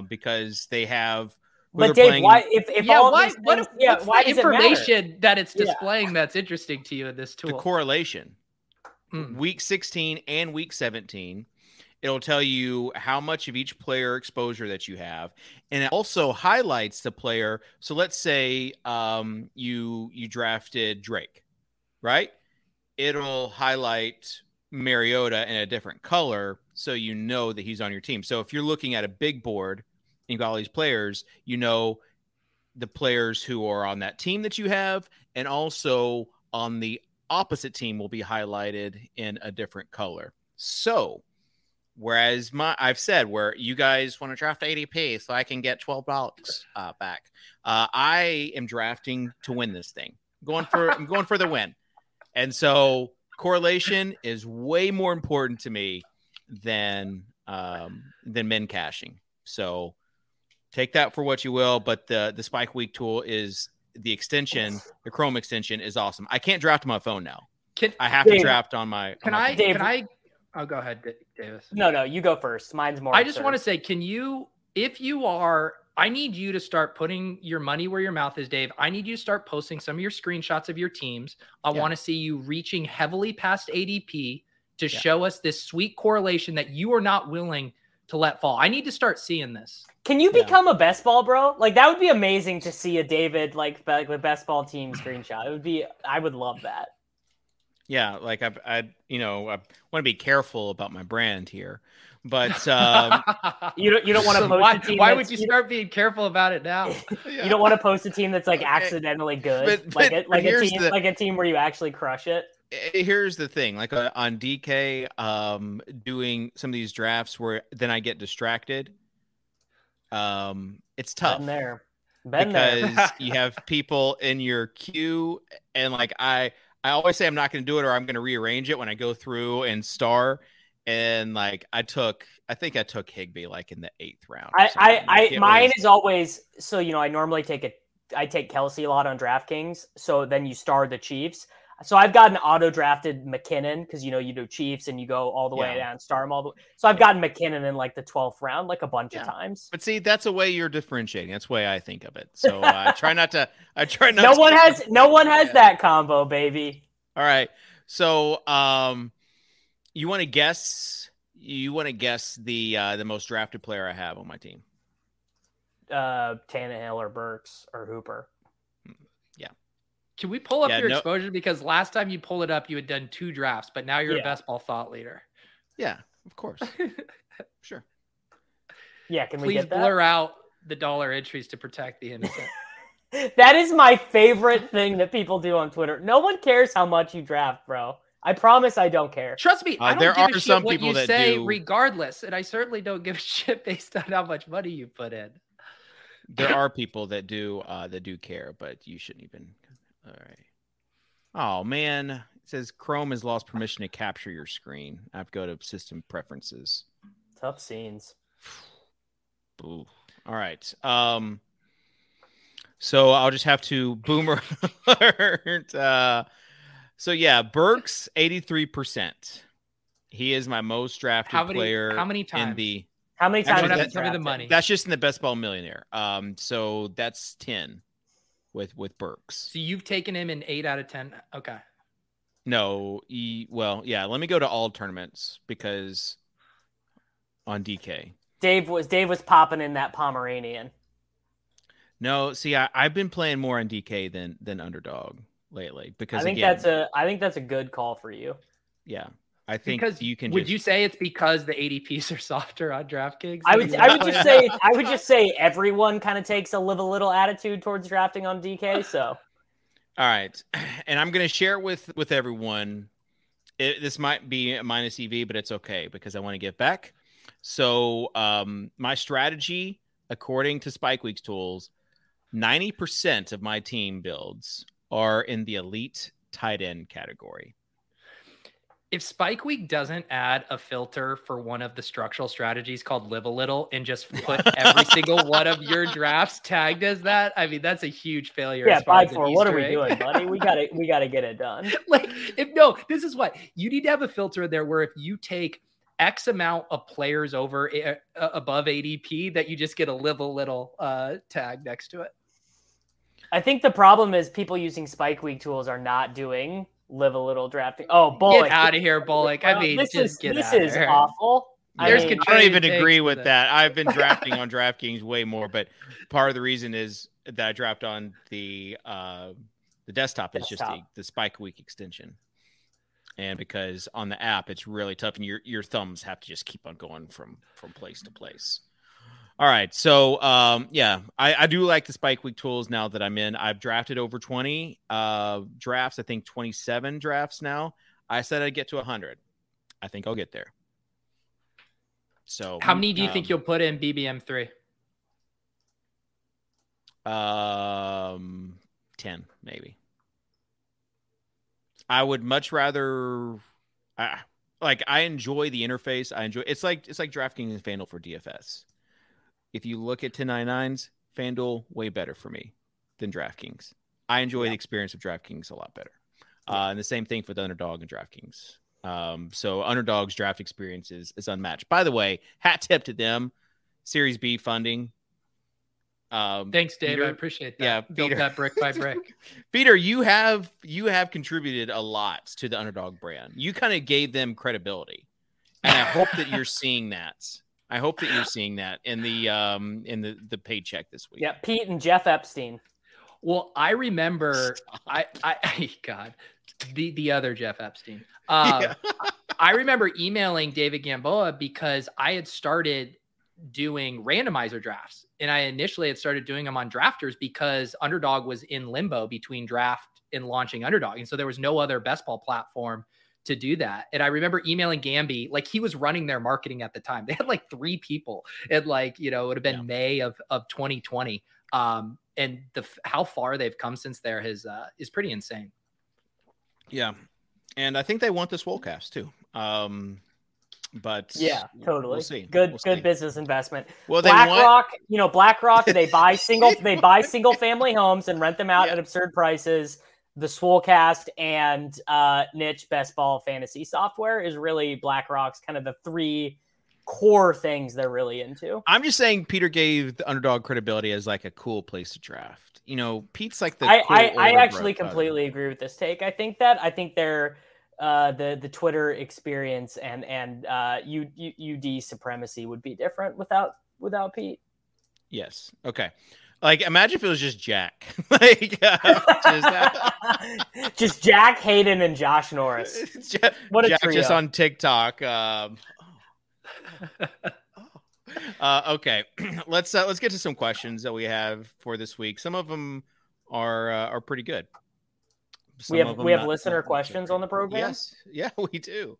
Speaker 1: because they have.
Speaker 2: But Dave, why?
Speaker 3: What's the information that it's displaying that's interesting to you in this tool?
Speaker 1: The correlation. Week 16 and week 17, it'll tell you how much of each player exposure that you have, and it also highlights the player. So let's say you drafted Drake, right? It'll highlight Mariota in a different color, so you know that he's on your team. So if you're looking at a big board and you've got all these players, you know the players who are on that team that you have, and also on the opposite team will be highlighted in a different color. So whereas I've said where you guys want to draft ADP so I can get $12 back, I am drafting to win this thing. I'm going for the win. And so correlation is way more important to me than min caching. So take that for what you will. But the Spike Week tool is the extension. The Chrome extension is awesome. I can't draft on my phone now. I have to draft on my.
Speaker 3: Can I? Oh, go ahead, Davis.
Speaker 2: No, you go first. Mine's more.
Speaker 3: I just want to say, if you are, I need you to start putting your money where your mouth is, Dave. I need you to start posting some of your screenshots of your teams. I want to see you reaching heavily past ADP to show us this sweet correlation that you are not willing to let fall. I need to start seeing this.
Speaker 2: Can you become a best ball, bro? That would be amazing to see a David the best ball team screenshot. It would be. I would love that.
Speaker 1: Yeah, I want to be careful about my brand here, but
Speaker 2: you don't want to post a team.
Speaker 3: Why would you start being careful about it now?
Speaker 2: You don't want to post a team that's accidentally good, but a team where you actually crush it.
Speaker 1: Here's the thing, on DK, doing some of these drafts where then I get distracted. It's tough.
Speaker 2: Been there.
Speaker 1: Because you have people in your queue, and I always say I'm not going to do it, or I'm going to rearrange it when I go through and star. And I think I took Higbee in the 8th round.
Speaker 2: Mine is always, so, I normally I take Kelsey a lot on DraftKings. So then you star the Chiefs. So I've gotten auto drafted McKinnon because, you do Chiefs and you go all the way down, star them all the way. So I've gotten McKinnon in the 12th round, a bunch of times.
Speaker 1: But see, that's a way you're differentiating. That's the way I think of it. So I try not to.
Speaker 2: No one has that combo, baby.
Speaker 1: All right. So you want to guess? You want to guess the most drafted player I have on my team?
Speaker 2: Tannehill or Burks or Hooper.
Speaker 1: Yeah.
Speaker 3: Can we pull up your exposure? Because last time you pulled it up, you had done 2 drafts, but now you're a best ball thought leader.
Speaker 1: Yeah, of course. Sure.
Speaker 2: Yeah, can we
Speaker 3: Please
Speaker 2: get that?
Speaker 3: blur out the dollar entries to protect the innocent.
Speaker 2: That is my favorite thing that people do on Twitter. No one cares how much you draft, bro. I promise I don't care.
Speaker 3: Trust me, I don't give a shit what you say
Speaker 1: do...
Speaker 3: regardless, and I certainly don't give a shit based on how much money you put in.
Speaker 1: There are people that do care, but you shouldn't even. All right. Oh man, it says Chrome has lost permission to capture your screen. I have to go to system preferences.
Speaker 2: Tough scenes.
Speaker 1: Ooh. All right. So I'll just have to boomer alert. So yeah, Burks 83%. He is my most drafted player.
Speaker 3: How many times?
Speaker 2: How many times?
Speaker 3: Tell me the money.
Speaker 1: That's just in the Best Ball Millionaire. So that's 10 with Burks.
Speaker 3: So you've taken him in 8 out of 10. Okay.
Speaker 1: No, yeah. Let me go to all tournaments because on DK.
Speaker 2: Dave was popping in that Pomeranian.
Speaker 1: No, see, I've been playing more on DK than Underdog lately because
Speaker 2: I think that's a good call for you.
Speaker 1: Yeah, I think
Speaker 3: because
Speaker 1: you can.
Speaker 3: Would you say it's because the ADPs are softer on DraftKings?
Speaker 2: I would just say everyone kind of takes a live a little attitude towards drafting on DK. So,
Speaker 1: all right, and I'm gonna share with everyone. This might be a minus EV, but it's okay because I want to give back. So, my strategy, according to Spike Week's tools, 90% of my team builds are in the elite tight end category.
Speaker 3: If Spike Week doesn't add a filter for one of the structural strategies called Live a Little and just put every single one of your drafts tagged as that, I mean, that's a huge failure.
Speaker 2: Yeah, 5-4. What are we doing, buddy? We gotta get it done.
Speaker 3: This is what you need to have a filter in there where if you take X amount of players over above ADP, that you just get a Live a Little tag next to it.
Speaker 2: I think the problem is people using Spike Week tools are not doing Live a Little drafting. Oh, Bullock.
Speaker 3: Get out of here, Bullock. I mean,
Speaker 2: this is awful.
Speaker 1: I don't even agree with that. I've been drafting on DraftKings way more, but part of the reason is that I draft on the desktop is just the Spike Week extension. And because on the app, it's really tough and your thumbs have to just keep on going from place to place. All right. So, I do like the Spike Week tools now that I'm in. I've drafted over 20 drafts. I think 27 drafts now. I said I'd get to 100. I think I'll get there. So
Speaker 3: how many do you think you'll put in BBM3?
Speaker 1: 10, maybe. I would much rather I enjoy the interface. It's like DraftKings and FanDuel for DFS. If you look at 1099s, FanDuel way better for me than DraftKings. I enjoy the experience of DraftKings a lot better. And the same thing for the Underdog and DraftKings. So Underdog's draft experience is unmatched. By the way, hat tip to them. Series B funding.
Speaker 3: Thanks, Dave.
Speaker 1: Peter,
Speaker 3: I appreciate that.
Speaker 1: Yeah,
Speaker 3: built that brick by brick.
Speaker 1: Peter, you have contributed a lot to the Underdog brand. You kind of gave them credibility, and I hope that you're seeing that. I hope that you're seeing that in the paycheck this week.
Speaker 2: Yeah, Pete and Jeff Epstein.
Speaker 3: Well, I remember God, the other Jeff Epstein. I remember emailing David Gamboa because I had started doing randomizer drafts, and I initially had started doing them on drafters because Underdog was in limbo between draft and launching Underdog, and so there was no other best ball platform to do that. And I remember emailing Gamby, like he was running their marketing at the time. They had like 3 people, and it would have been May of 2020. And how far they've come since there is pretty insane.
Speaker 1: Yeah, and I think they want this Swolecast too. But
Speaker 2: yeah, totally.
Speaker 1: We'll see.
Speaker 2: Good business investment.
Speaker 1: Well,
Speaker 2: BlackRock, they buy single family homes and rent them out at absurd prices. The Swolecast and niche best ball fantasy software is really BlackRock's kind of the 3 core things they're really into.
Speaker 1: I'm just saying Peter gave the Underdog credibility as like a cool place to draft. Pete's like the
Speaker 2: I actually completely agree with this take. I think they're the Twitter experience and UD supremacy would be different without Pete.
Speaker 1: Yes. Okay. Like, imagine if it was just Jack. Like,
Speaker 2: just Jack, Hayden, and Josh Norris. What a
Speaker 1: Jack
Speaker 2: trio.
Speaker 1: just on TikTok. Okay, let's get to some questions that we have for this week. Some of them are pretty good.
Speaker 2: We have listener questions on the program.
Speaker 1: Yes, yeah, we do.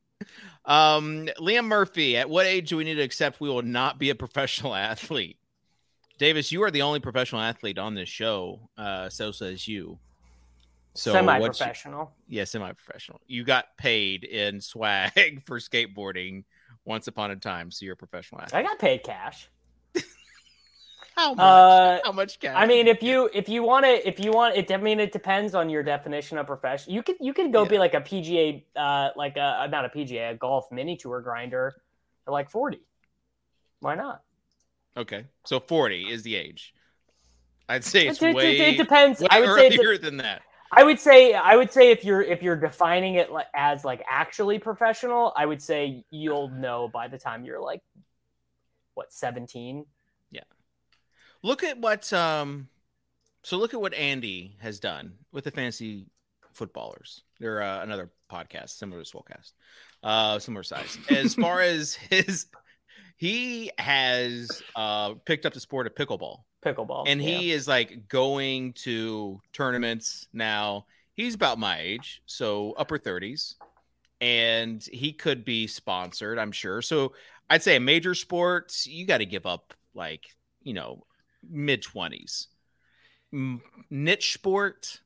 Speaker 1: Liam Murphy, at what age do we need to accept we will not be a professional athlete? Davis, you are the only professional athlete on this show. So says you. So
Speaker 2: semi-professional.
Speaker 1: Semi-professional. You got paid in swag for skateboarding once upon a time, so you're a professional athlete.
Speaker 2: I got paid cash.
Speaker 1: How much? How much cash?
Speaker 2: I mean, if you want it. I mean, it depends on your definition of professional. You could go be like a PGA, not a PGA, a golf mini tour grinder for like 40. Why not?
Speaker 1: Okay, so 40 is the age. I'd say
Speaker 2: it depends.
Speaker 1: I would say earlier than that.
Speaker 2: I would say if you're defining it as like actually professional, I would say you'll know by the time you're like 17.
Speaker 1: Yeah. Look at what Andy has done with the fantasy footballers. They're another podcast similar to Swolecast, similar size. As far as he has picked up the sport of pickleball. And he is like going to tournaments now. He's about my age, so upper 30s. And he could be sponsored, I'm sure. So I'd say a major sport, you got to give up like, mid 20s. Niche sport,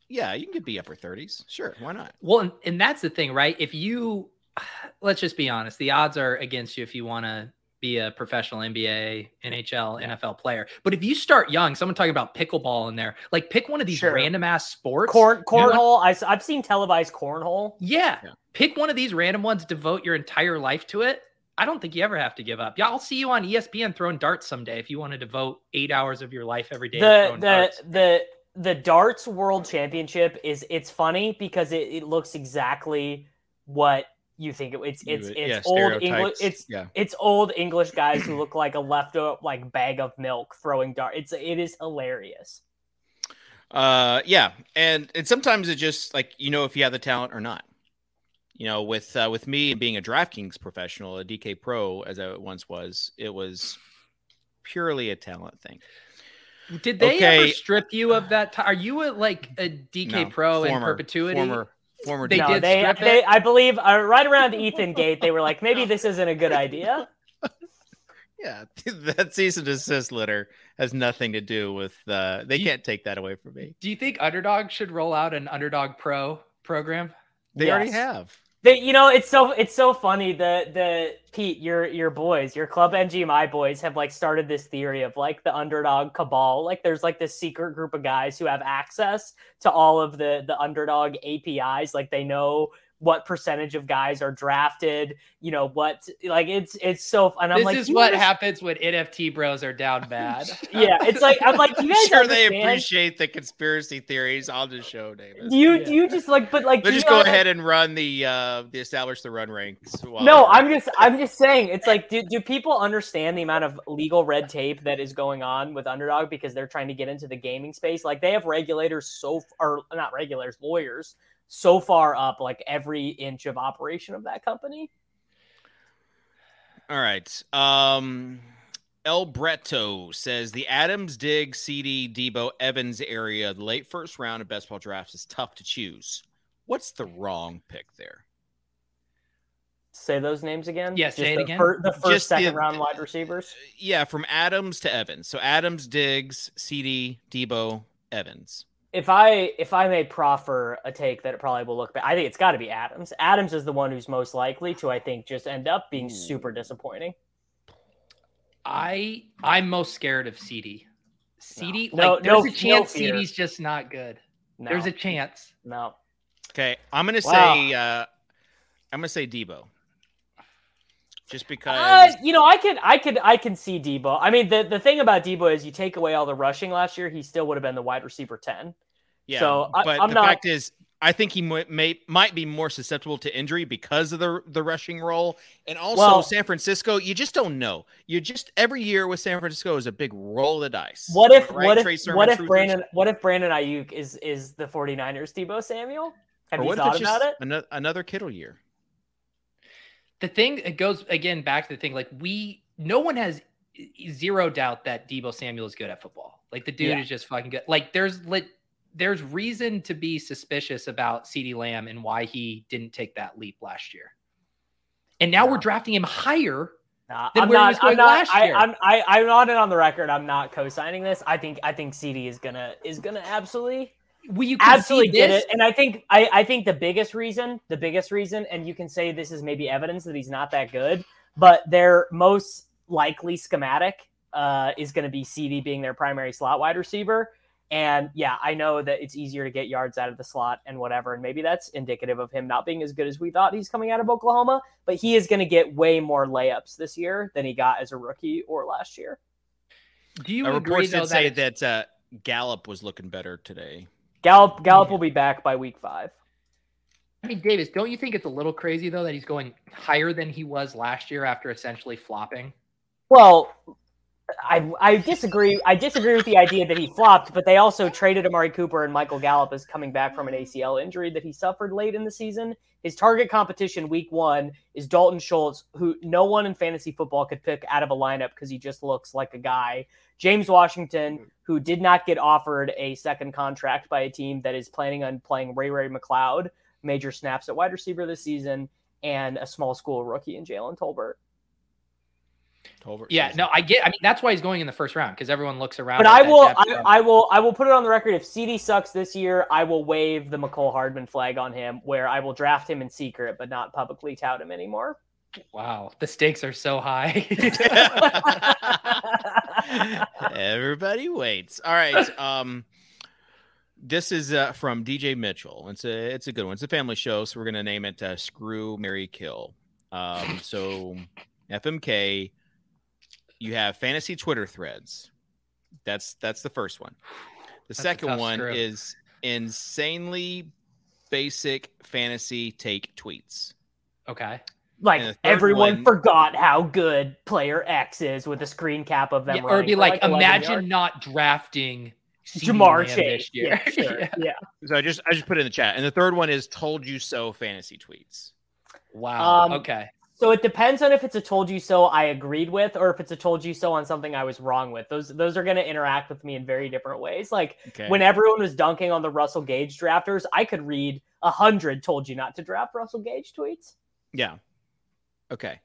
Speaker 1: yeah, you can be upper 30s. Sure, why not?
Speaker 3: Well, and that's the thing, right? Let's just be honest, the odds are against you if you want to be a professional NBA, NHL, NFL player. But if you start young, someone talking about pickleball in there, like pick one of these random ass sports.
Speaker 2: Cornhole. I've seen televised cornhole.
Speaker 3: Yeah. Pick one of these random ones, devote your entire life to it. I don't think you ever have to give up. Yeah, I'll see you on ESPN throwing darts someday if you want to devote 8 hours of your life every day.
Speaker 2: The darts world championship it's funny because it looks exactly what you think it's old English. It's old English guys who look like a leftover bag of milk throwing darts. It is hilarious.
Speaker 1: Yeah, and sometimes it's just like if you have the talent or not. With me being a DraftKings professional, a DK Pro as I once was, it was purely a talent thing.
Speaker 3: Did they ever strip you of that? Are you a DK Pro in perpetuity?
Speaker 1: Former
Speaker 2: they I believe right around Ethan Gate, they were like, maybe this isn't a good idea.
Speaker 1: Yeah, that cease and desist letter has nothing to do with they can't take that away from me.
Speaker 3: Do you think Underdog should roll out an Underdog Pro program?
Speaker 1: They already have.
Speaker 2: It's so funny. The Pete, your boys, your Club NGMI boys have started this theory of the Underdog cabal. There's this secret group of guys who have access to all of the Underdog APIs. They know what percentage of guys are drafted, it's so fun.
Speaker 3: This is what happens when NFT bros are down bad.
Speaker 2: Yeah. I'm like, you guys
Speaker 1: sure they appreciate the conspiracy theories on the show, Davis.
Speaker 2: Do you just go
Speaker 1: ahead and run the establish the run ranks.
Speaker 2: No, I'm just saying it's do people understand the amount of legal red tape that is going on with Underdog because they're trying to get into the gaming space? They have lawyers so far up every inch of operation of that company.
Speaker 1: All right. El Bretto says the Adams, Diggs, CD, Debo, Evans area, the late first round of best ball drafts is tough to choose. What's the wrong pick there?
Speaker 2: Say those names again.
Speaker 3: Yeah, say it again.
Speaker 2: The first, second round wide receivers.
Speaker 1: Yeah, from Adams to Evans. So Adams, Diggs, CD, Debo, Evans.
Speaker 2: If I may proffer a take that it probably will look bad, I think it's got to be Adams. Adams is the one who's most likely to, I think, just end up being super disappointing.
Speaker 3: I'm most scared of CD. CD,
Speaker 2: there's
Speaker 3: a chance CD's just not good. No. There's a chance.
Speaker 2: No.
Speaker 1: Okay, I'm gonna say Debo. Just because
Speaker 2: I can see Debo. I mean, the thing about Debo is you take away all the rushing last year, he still would have been the wide receiver 10.
Speaker 1: Yeah.
Speaker 2: So
Speaker 1: fact is I think he might be more susceptible to injury because of the rushing role. And also San Francisco, you just don't know. Every year with San Francisco is a big roll of the dice.
Speaker 2: What if Brandon Ayuk is the 49ers Deebo Samuel? Have you thought about it?
Speaker 1: Another Kittle year.
Speaker 3: The thing, it goes again back to the thing, like no one has zero doubt that Deebo Samuel is good at football. Like the dude is just fucking good. Like there's reason to be suspicious about CeeDee Lamb and why he didn't take that leap last year. And now we're drafting him higher than where he was going last year.
Speaker 2: I'm on it on the record. I'm not co-signing this. I think CeeDee is gonna absolutely get it. And I think the biggest reason, and you can say this is maybe evidence that he's not that good, but their most likely schematic is going to be CeeDee being their primary slot wide receiver. And yeah, I know that it's easier to get yards out of the slot and whatever. And maybe that's indicative of him not being as good as we thought he's coming out of Oklahoma, but he is going to get way more layups this year than he got as a rookie or last year.
Speaker 3: Do you agree though
Speaker 1: that Gallup was looking better today?
Speaker 2: Gallup will be back by week 5.
Speaker 3: I mean, Davis, don't you think it's a little crazy though that he's going higher than he was last year after essentially flopping?
Speaker 2: Well, I disagree. I disagree with the idea that he flopped, but they also traded Amari Cooper, and Michael Gallup is coming back from an ACL injury that he suffered late in the season. His target competition week 1 is Dalton Schultz, who no one in fantasy football could pick out of a lineup because he just looks like a guy. James Washington, who did not get offered a second contract by a team that is planning on playing Ray McLeod major snaps at wide receiver this season, and a small school rookie in Jalen Tolbert.
Speaker 3: Yeah, no, I mean, that's why he's going in the first round, because everyone looks around.
Speaker 2: But I will put it on the record. If CeeDee sucks this year, I will wave the McCole Hardman flag on him, where I will draft him in secret, but not publicly tout him anymore.
Speaker 3: Wow, the stakes are so high.
Speaker 1: Everybody waits. All right. This is from DJ Mitchell. It's a good one. It's a family show, so we're gonna name it Screw, Marry, Kill. So FMK. You have fantasy Twitter threads. That's the first one. The second one is insanely basic fantasy take tweets.
Speaker 3: Okay.
Speaker 2: Like everyone forgot how good player X is with a screen cap of them.
Speaker 3: Yeah, or be like imagine not drafting
Speaker 2: Jamar Chase.
Speaker 3: Yeah,
Speaker 2: sure. Yeah.
Speaker 1: So I just put it in the chat. And the third one is told you so fantasy tweets.
Speaker 3: Wow. Okay.
Speaker 2: So it depends on if it's a told you so I agreed with, or if it's a told you so on something I was wrong with. Those are going to interact with me in very different ways. Like when everyone was dunking on the Russell Gage drafters, I could read 100 told you not to draft Russell Gage tweets.
Speaker 1: Yeah. Okay.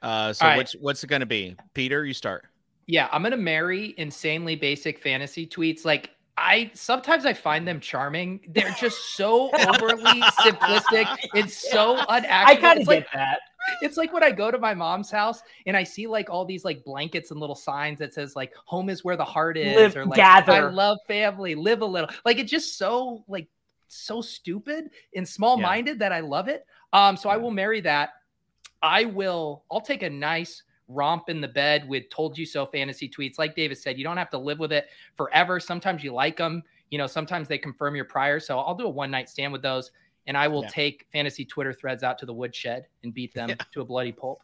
Speaker 1: So what's it going to be? Peter, you start.
Speaker 3: Yeah, I'm going to marry insanely basic fantasy tweets. Like sometimes I find them charming. They're just so overly simplistic. It's so unactual.
Speaker 2: I kind of get that.
Speaker 3: It's like when I go to my mom's house and I see like all these like blankets and little signs that says like home is where the heart is, or like
Speaker 2: gather.
Speaker 3: I love family, live a little. Like it's just so stupid and small-minded that I love it. So I will marry that. I'll take a nice romp in the bed with told you so fantasy tweets. Like Davis said, you don't have to live with it forever. Sometimes you like them, sometimes they confirm your prior. So I'll do a one night stand with those, and I will take fantasy Twitter threads out to the woodshed and beat them to a bloody pulp.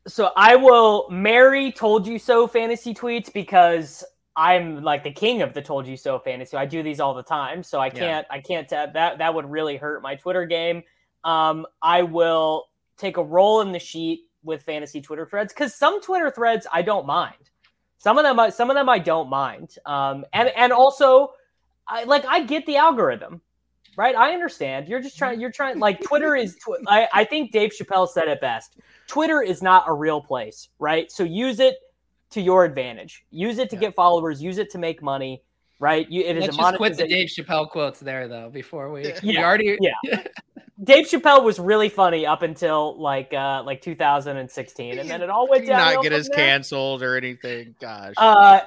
Speaker 2: So I will marry told you so fantasy tweets because I'm like the king of the told you so fantasy. I do these all the time. So I can't that would really hurt my Twitter game. I will take a roll in the sheet with fantasy Twitter threads, because some Twitter threads I don't mind. Some of them I don't mind. And also I get the algorithm, right? I understand. You're trying like Twitter is. I think Dave Chappelle said it best. Twitter is not a real place, right? So use it to your advantage. Use it to get followers. Use it to make money, right?
Speaker 3: Let's just quit the Dave Chappelle quotes there, though. Before we already.
Speaker 2: Dave Chappelle was really funny up until like 2016, and then it all went down.
Speaker 1: Not get us canceled or anything. Gosh.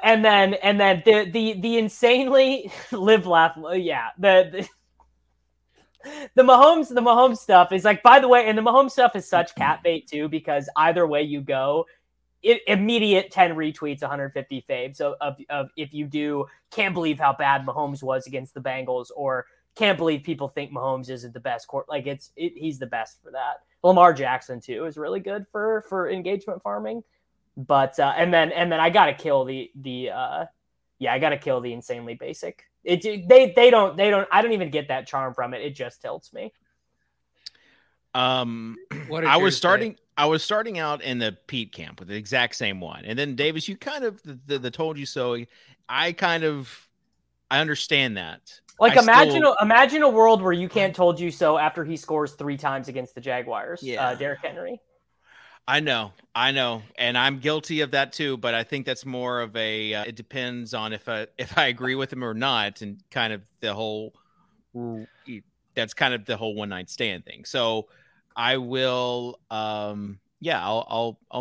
Speaker 2: And then the insanely live laugh. Yeah. The Mahomes stuff is like, by the way, and the Mahomes stuff is such cat bait too, because either way you go, immediate 10 retweets, 150 faves of if you do can't believe how bad Mahomes was against the Bengals, or can't believe people think Mahomes isn't the best like he's the best for that. Lamar Jackson too is really good for engagement farming. But and then I gotta kill the insanely basic. They don't I don't even get that charm from it. It just tilts me.
Speaker 1: I was starting out in the Pete camp with the exact same one, and then Davis, you kind of the told you so. I understand that.
Speaker 2: Like imagine a world where you can't told you so after he scores 3 times against the Jaguars.
Speaker 1: Yeah.
Speaker 2: Derrick Henry.
Speaker 1: I know, and I'm guilty of that too. But I think that's more of a. It depends on if I agree with him or not, and kind of the whole. That's kind of the whole one night stand thing. So I will. I'll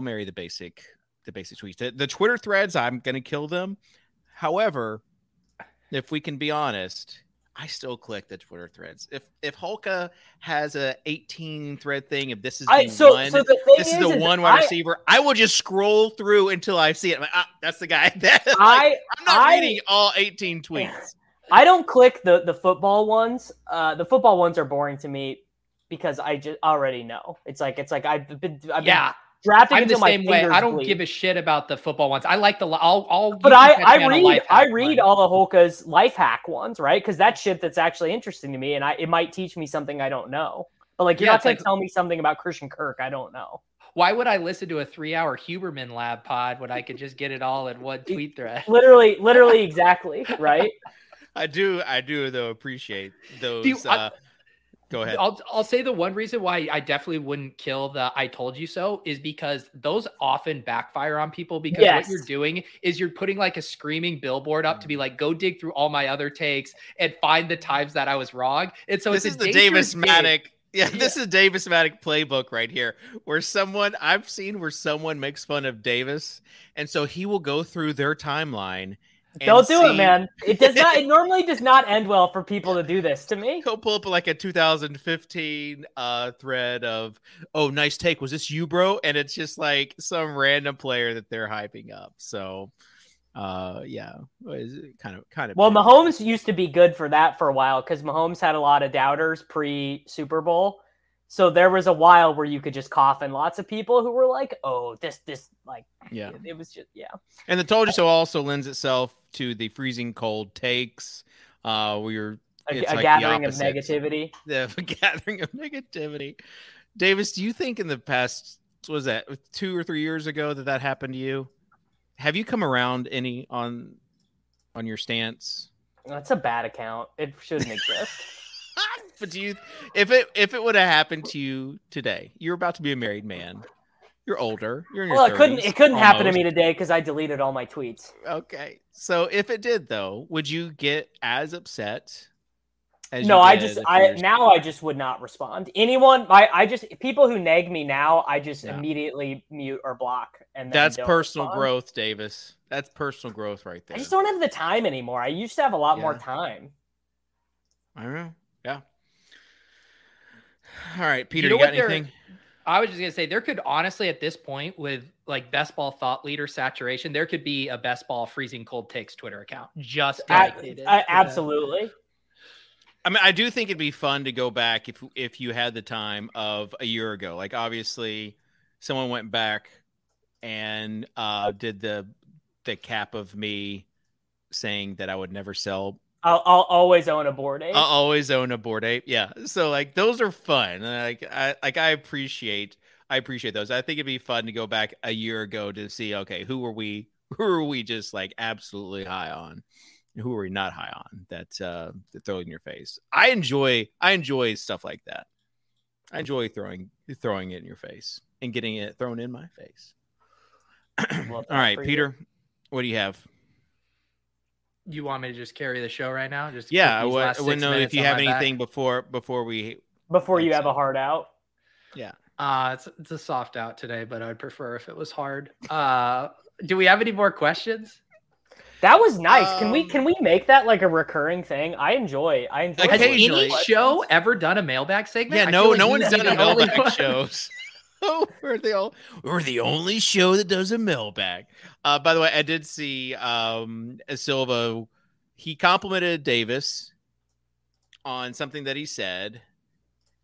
Speaker 1: marry the basic tweets. The Twitter threads, I'm gonna kill them. However, if we can be honest, I still click the Twitter threads. If Hulka has a 18 thread thing, if this is the one wide receiver, I will just scroll through until I see it. I'm like, that's the guy. I'm not reading all 18 tweets.
Speaker 2: I don't click the football ones. The football ones are boring to me because I just already know. It's like I've been drafting
Speaker 3: I'm
Speaker 2: into
Speaker 3: the
Speaker 2: my
Speaker 3: same way. I don't
Speaker 2: bleed.
Speaker 3: give a shit about the football ones. I like
Speaker 2: but I read all the Holka's life hack ones, right? Because that's shit that's actually interesting to me, and it might teach me something I don't know. But like, you're not going to tell me something about Christian Kirk I don't know.
Speaker 3: Why would I listen to a 3-hour Huberman Lab pod when I could just get it all in one tweet thread?
Speaker 2: Literally, exactly, right?
Speaker 1: I do though appreciate those. Go ahead.
Speaker 3: I'll say the one reason why I definitely wouldn't kill the I told you so is because those often backfire on people because what you're doing is you're putting like a screaming billboard up to be like, go dig through all my other takes and find the times that I was wrong. And so
Speaker 1: this is the Davis Maddock. This is Davis Maddock playbook right here, where someone makes fun of Davis, and so he will go through their timeline.
Speaker 2: Don't do it, man. It does not. It normally does not end well for people to do this to me.
Speaker 1: He'll pull up like a 2015 thread of, "Oh, nice take. Was this you, bro?" And it's just like some random player that they're hyping up. So, kind of.
Speaker 2: Well, Mahomes used to be good for that for a while because Mahomes had a lot of doubters pre Super Bowl. So there was a while where you could just cough in lots of people who were like, "Oh, this, like, yeah." It was just, yeah.
Speaker 1: And the told you so also lends itself to the freezing cold takes, where you're
Speaker 2: a gathering of negativity.
Speaker 1: A gathering of negativity. Davis, do you think in the past, what was that 2 or 3 years ago that happened to you? Have you come around any on your stance?
Speaker 2: That's a bad account. It shouldn't exist.
Speaker 1: But if it would have happened to you today, you're about to be a married man. You're older. You're in your 30s,
Speaker 2: it couldn't happen to me today because I deleted all my tweets.
Speaker 1: Okay. So if it did though, would you get as upset as
Speaker 2: I just would not respond. Anyone, people who nag me now, I just immediately mute or block. And
Speaker 1: that's personal growth, Davis. That's personal growth right there.
Speaker 2: I just don't have the time anymore. I used to have a lot more time.
Speaker 1: I don't know. Yeah. All right, Peter, you got anything?
Speaker 3: I was just going to say there could honestly at this point with like best ball thought leader saturation, there could be a best ball freezing cold takes Twitter account. Just
Speaker 2: absolutely.
Speaker 1: I mean, I do think it'd be fun to go back if you had the time of a year ago. Like obviously someone went back and did the cap of me saying that I would never sell.
Speaker 2: I'll always own a Bored Ape.
Speaker 1: I'll always own a Bored Ape. Yeah. So like those are fun. I appreciate those. I think it'd be fun to go back a year ago to see, okay, who are we just like absolutely high on? Who are we not high on that throw in your face? I enjoy stuff like that. I enjoy throwing it in your face and getting it thrown in my face. All right, Peter, what do you have?
Speaker 3: You want me to just carry the show right now? Just
Speaker 1: I wouldn't know if you have anything before
Speaker 2: you have a hard out.
Speaker 1: Yeah.
Speaker 3: It's a soft out today, but I'd prefer if it was hard. Do we have any more questions?
Speaker 2: That was nice. Can we make that like a recurring thing? I enjoy.
Speaker 3: Has any show ever done a mailbag segment?
Speaker 1: Yeah, no one's done a mailbag shows. We're the only show that does a mailbag. By the way, I did see Silva. He complimented Davis on something that he said.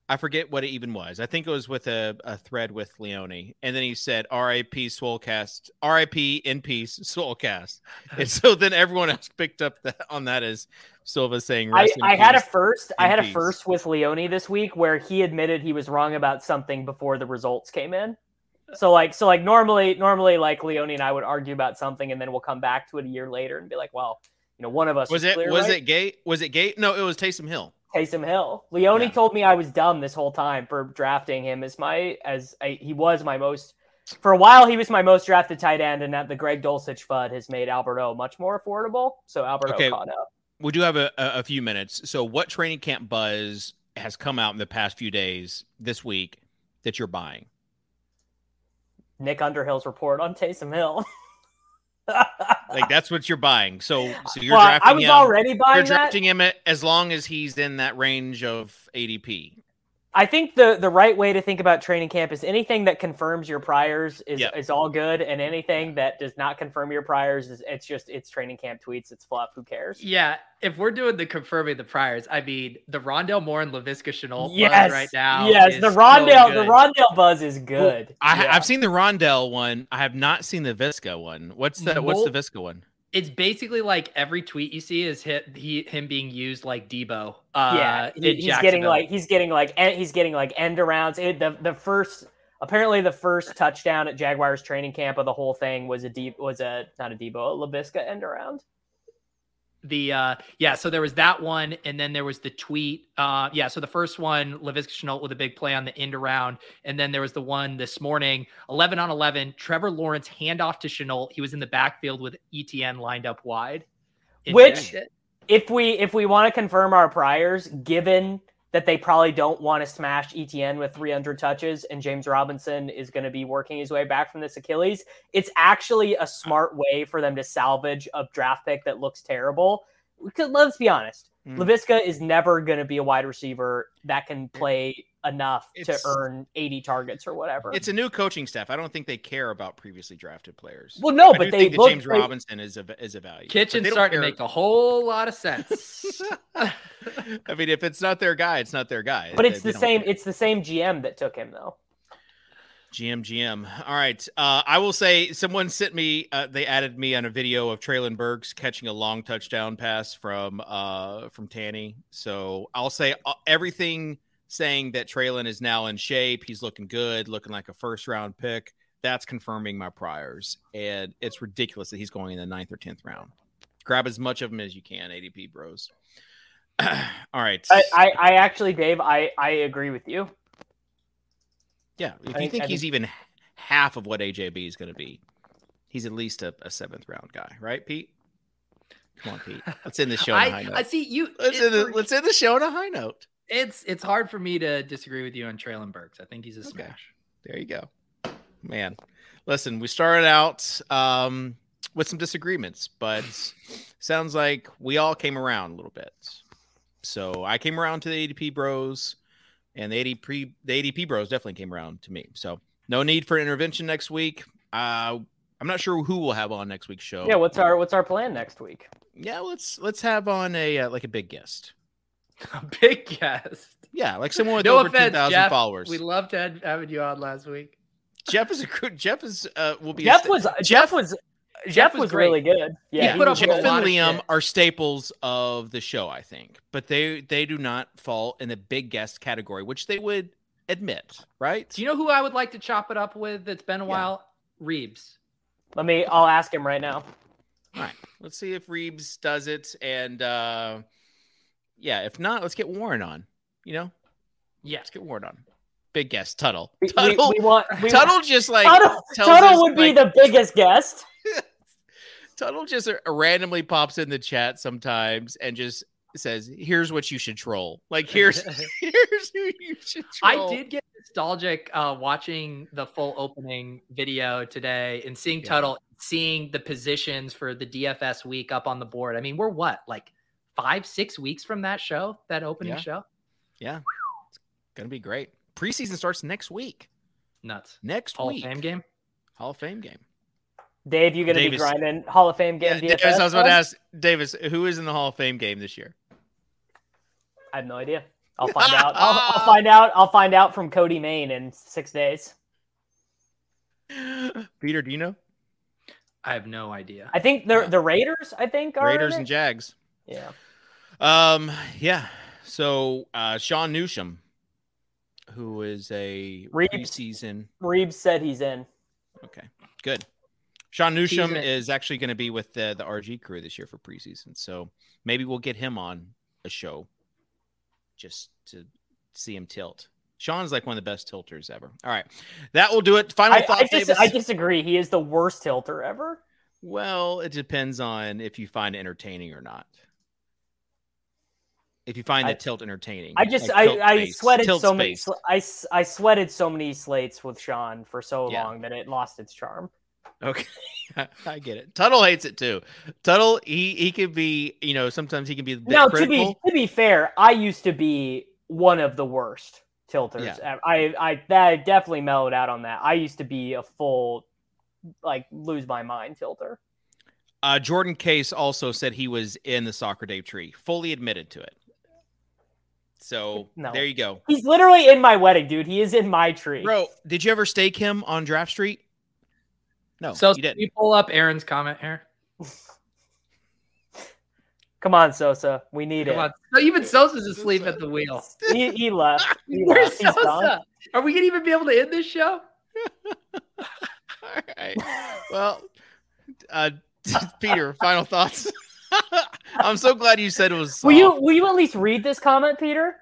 Speaker 1: I forget what it even was. I think it was with a thread with Leone. And then he said, R.I.P. Swolecast, R.I.P. in peace, Swolecast. And so then everyone else picked up on that as Silva saying,
Speaker 2: I had a first with Leone this week where he admitted he was wrong about something before the results came in. So normally like Leone and I would argue about something and then we'll come back to it a year later and be like, well, one of us
Speaker 1: was it Gate? Was it Gate? No, it was Taysom Hill.
Speaker 2: Taysom Hill. Leone told me I was dumb this whole time for drafting him he was my most, for a while he was my most drafted tight end, and that the Greg Dulcich FUD has made Alberto much more affordable. So Alberto caught up.
Speaker 1: We do have a few minutes. So what training camp buzz has come out in the past few days this week that you're buying?
Speaker 2: Nick Underhill's report on Taysom Hill.
Speaker 1: Like that's what you're buying. So you're drafting him.
Speaker 2: I was already buying.
Speaker 1: You're drafting him as long as he's in that range of ADP.
Speaker 2: I think the right way to think about training camp is anything that confirms your priors is all good, and anything that does not confirm your priors it's training camp tweets. It's fluff. Who cares?
Speaker 3: Yeah, if we're doing the confirming the priors, I mean the Rondale Moore and Laviska Shenault buzz right now.
Speaker 2: Yes, the Rondale buzz is good.
Speaker 1: I've seen the Rondale one. I have not seen the Visca one. What's the Visca one?
Speaker 3: It's basically like every tweet you see is him being used like Debo.
Speaker 2: He's getting like end arounds. Apparently the first touchdown at Jaguars training camp of the whole thing was a Laviska end around.
Speaker 3: So there was that one, and then there was the tweet. So the first one, Laviska Shenault with a big play on the end around, and then there was the one this morning, 11 on 11, Trevor Lawrence handoff to Shenault. He was in the backfield with ETN lined up wide.
Speaker 2: Which, if we want to confirm our priors, given that they probably don't want to smash ETN with 300 touches, and James Robinson is going to be working his way back from this Achilles, it's actually a smart way for them to salvage a draft pick that looks terrible. Because let's be honest, Laviska is never going to be a wide receiver that can play enough to earn 80 targets or whatever.
Speaker 1: It's a new coaching staff. I don't think they care about previously drafted players.
Speaker 2: Well, no, but
Speaker 1: they think that James Robinson is a value.
Speaker 3: Kitchen's starting to make a whole lot of sense.
Speaker 1: I mean, if it's not their guy, it's not their guy.
Speaker 2: But it's the same. It's the same GM that took him, though.
Speaker 1: GM. All right. I will say someone sent me, they added me on a video of Traylon Burks catching a long touchdown pass from Tanny. So I'll say everything saying that Traylon is now in shape. He's looking good, looking like a first round pick. That's confirming my priors. And it's ridiculous that he's going in the 9th or 10th round. Grab as much of him as you can, ADP bros. All right.
Speaker 2: I actually, Dave, I agree with you.
Speaker 1: Yeah, if you think he's even half of what AJB is going to be, he's at least a 7th round guy, right, Pete? Come on, Pete. Let's end the show on a high note.
Speaker 3: I see you.
Speaker 1: Let's end the show on a high note.
Speaker 3: It's hard for me to disagree with you on Traylon Burks. I think he's a smash.
Speaker 1: There you go, man. Listen, we started out with some disagreements, but sounds like we all came around a little bit. So I came around to the ADP bros. And the ADP bros definitely came around to me. So no need for intervention next week. I'm not sure who we'll have on next week's show.
Speaker 2: Yeah, what's our plan next week?
Speaker 1: Yeah, let's have on a big guest.
Speaker 3: A big guest.
Speaker 1: Yeah, like someone with
Speaker 3: no
Speaker 1: over
Speaker 3: offense,
Speaker 1: 10,000
Speaker 3: Jeff.
Speaker 1: followers.
Speaker 3: We loved having you on last week.
Speaker 1: Jeff was
Speaker 2: really good. Yeah,
Speaker 1: Jeff and Liam are staples of the show, I think, but they do not fall in the big guest category, which they would admit, right?
Speaker 3: Do you know who I would like to chop it up with? It's been a while. Reeves.
Speaker 2: I'll ask him right now.
Speaker 1: All right, let's see if Reeves does it, and if not, let's get Warren on. Let's get Warren on. Big guest, Tuttle. Tuttle just like
Speaker 2: Tuttle would be the biggest guest.
Speaker 1: Tuttle just randomly pops in the chat sometimes and just says, "Here's what you should troll." Like here's who you should troll.
Speaker 3: I did get nostalgic watching the full opening video today and seeing Tuttle, seeing the positions for the DFS week up on the board. I mean, we're like 5-6 weeks from that show, that opening show.
Speaker 1: Yeah, it's gonna be great. Preseason starts next week.
Speaker 3: Nuts.
Speaker 1: Next
Speaker 3: Hall
Speaker 1: week.
Speaker 3: Hall of Fame game.
Speaker 2: Dave, you going to be grinding Hall of Fame game?
Speaker 1: Davis, I was about to ask Davis, who is in the Hall of Fame game this year?
Speaker 2: I have no idea. I'll find out. I'll find out. I'll find out from Cody Main in 6 days.
Speaker 1: Peter, do you know?
Speaker 3: I have no idea.
Speaker 2: I think the Raiders. I think are
Speaker 1: Raiders and Jags.
Speaker 2: Yeah.
Speaker 1: Yeah. So Sean Newsham, who is a preseason.
Speaker 2: Reeves said he's in.
Speaker 1: Okay, good. Sean Newsham is actually going to be with the RG crew this year for preseason, so maybe we'll get him on a show just to see him tilt. Sean's like one of the best tilters ever. All right, that will do it. Final thoughts, Davis?
Speaker 2: I disagree. He is the worst tilter ever.
Speaker 1: Well, it depends on if you find it entertaining or not. If you find the tilt entertaining,
Speaker 2: I sweated so many. I sweated so many slates with Sean for so long that it lost its charm.
Speaker 1: Okay, I get it. Tuttle hates it too. Tuttle, he could be, sometimes he can be a bit critical.
Speaker 2: To be fair, I used to be one of the worst tilters. Yeah. I definitely mellowed out on that. I used to be a full, lose my mind tilter.
Speaker 1: Jordan Case also said he was in the Soccer Dave tree. Fully admitted to it. So there you go.
Speaker 2: He's literally in my wedding, dude. He is in my tree.
Speaker 1: Bro, did you ever stake him on Draft Street? No,
Speaker 3: so
Speaker 1: you didn't.
Speaker 3: You pull up Aaron's comment here.
Speaker 2: Come on, Sosa. We need it.
Speaker 3: On. So even Sosa's asleep at the wheel.
Speaker 2: He left.
Speaker 3: Where's Sosa? Are we going to even be able to end this show?
Speaker 1: All right. Well, Peter, final thoughts. I'm so glad you said it was soft.
Speaker 2: Will you at least read this comment, Peter?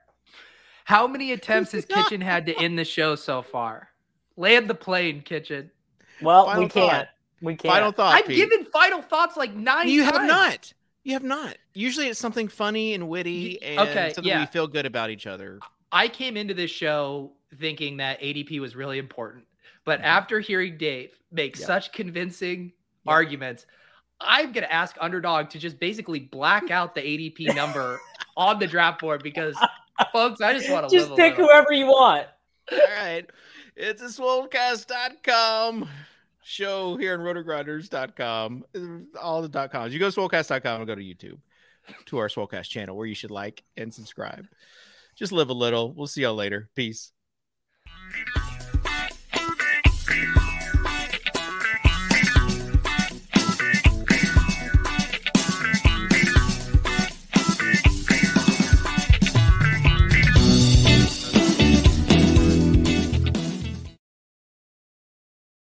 Speaker 3: How many attempts has Kitchen had to end the show so far? Land the plane, Kitchen.
Speaker 2: Well, we can't.
Speaker 1: Final thought.
Speaker 3: I've given final thoughts like 9 times.
Speaker 1: You have not. You have not. Usually it's something funny and witty and something we feel good about each other.
Speaker 3: I came into this show thinking that ADP was really important. But after hearing Dave make such convincing arguments, I'm going to ask Underdog to just basically black out the ADP number on the draft board because, folks, I just want to
Speaker 2: just pick whoever you want.
Speaker 1: All right. It's a Swolecast.com show here on RotoGrinders.com. All the .coms. You go to Swolecast.com and go to YouTube to our Swolecast channel where you should like and subscribe. Just live a little. We'll see y'all later. Peace.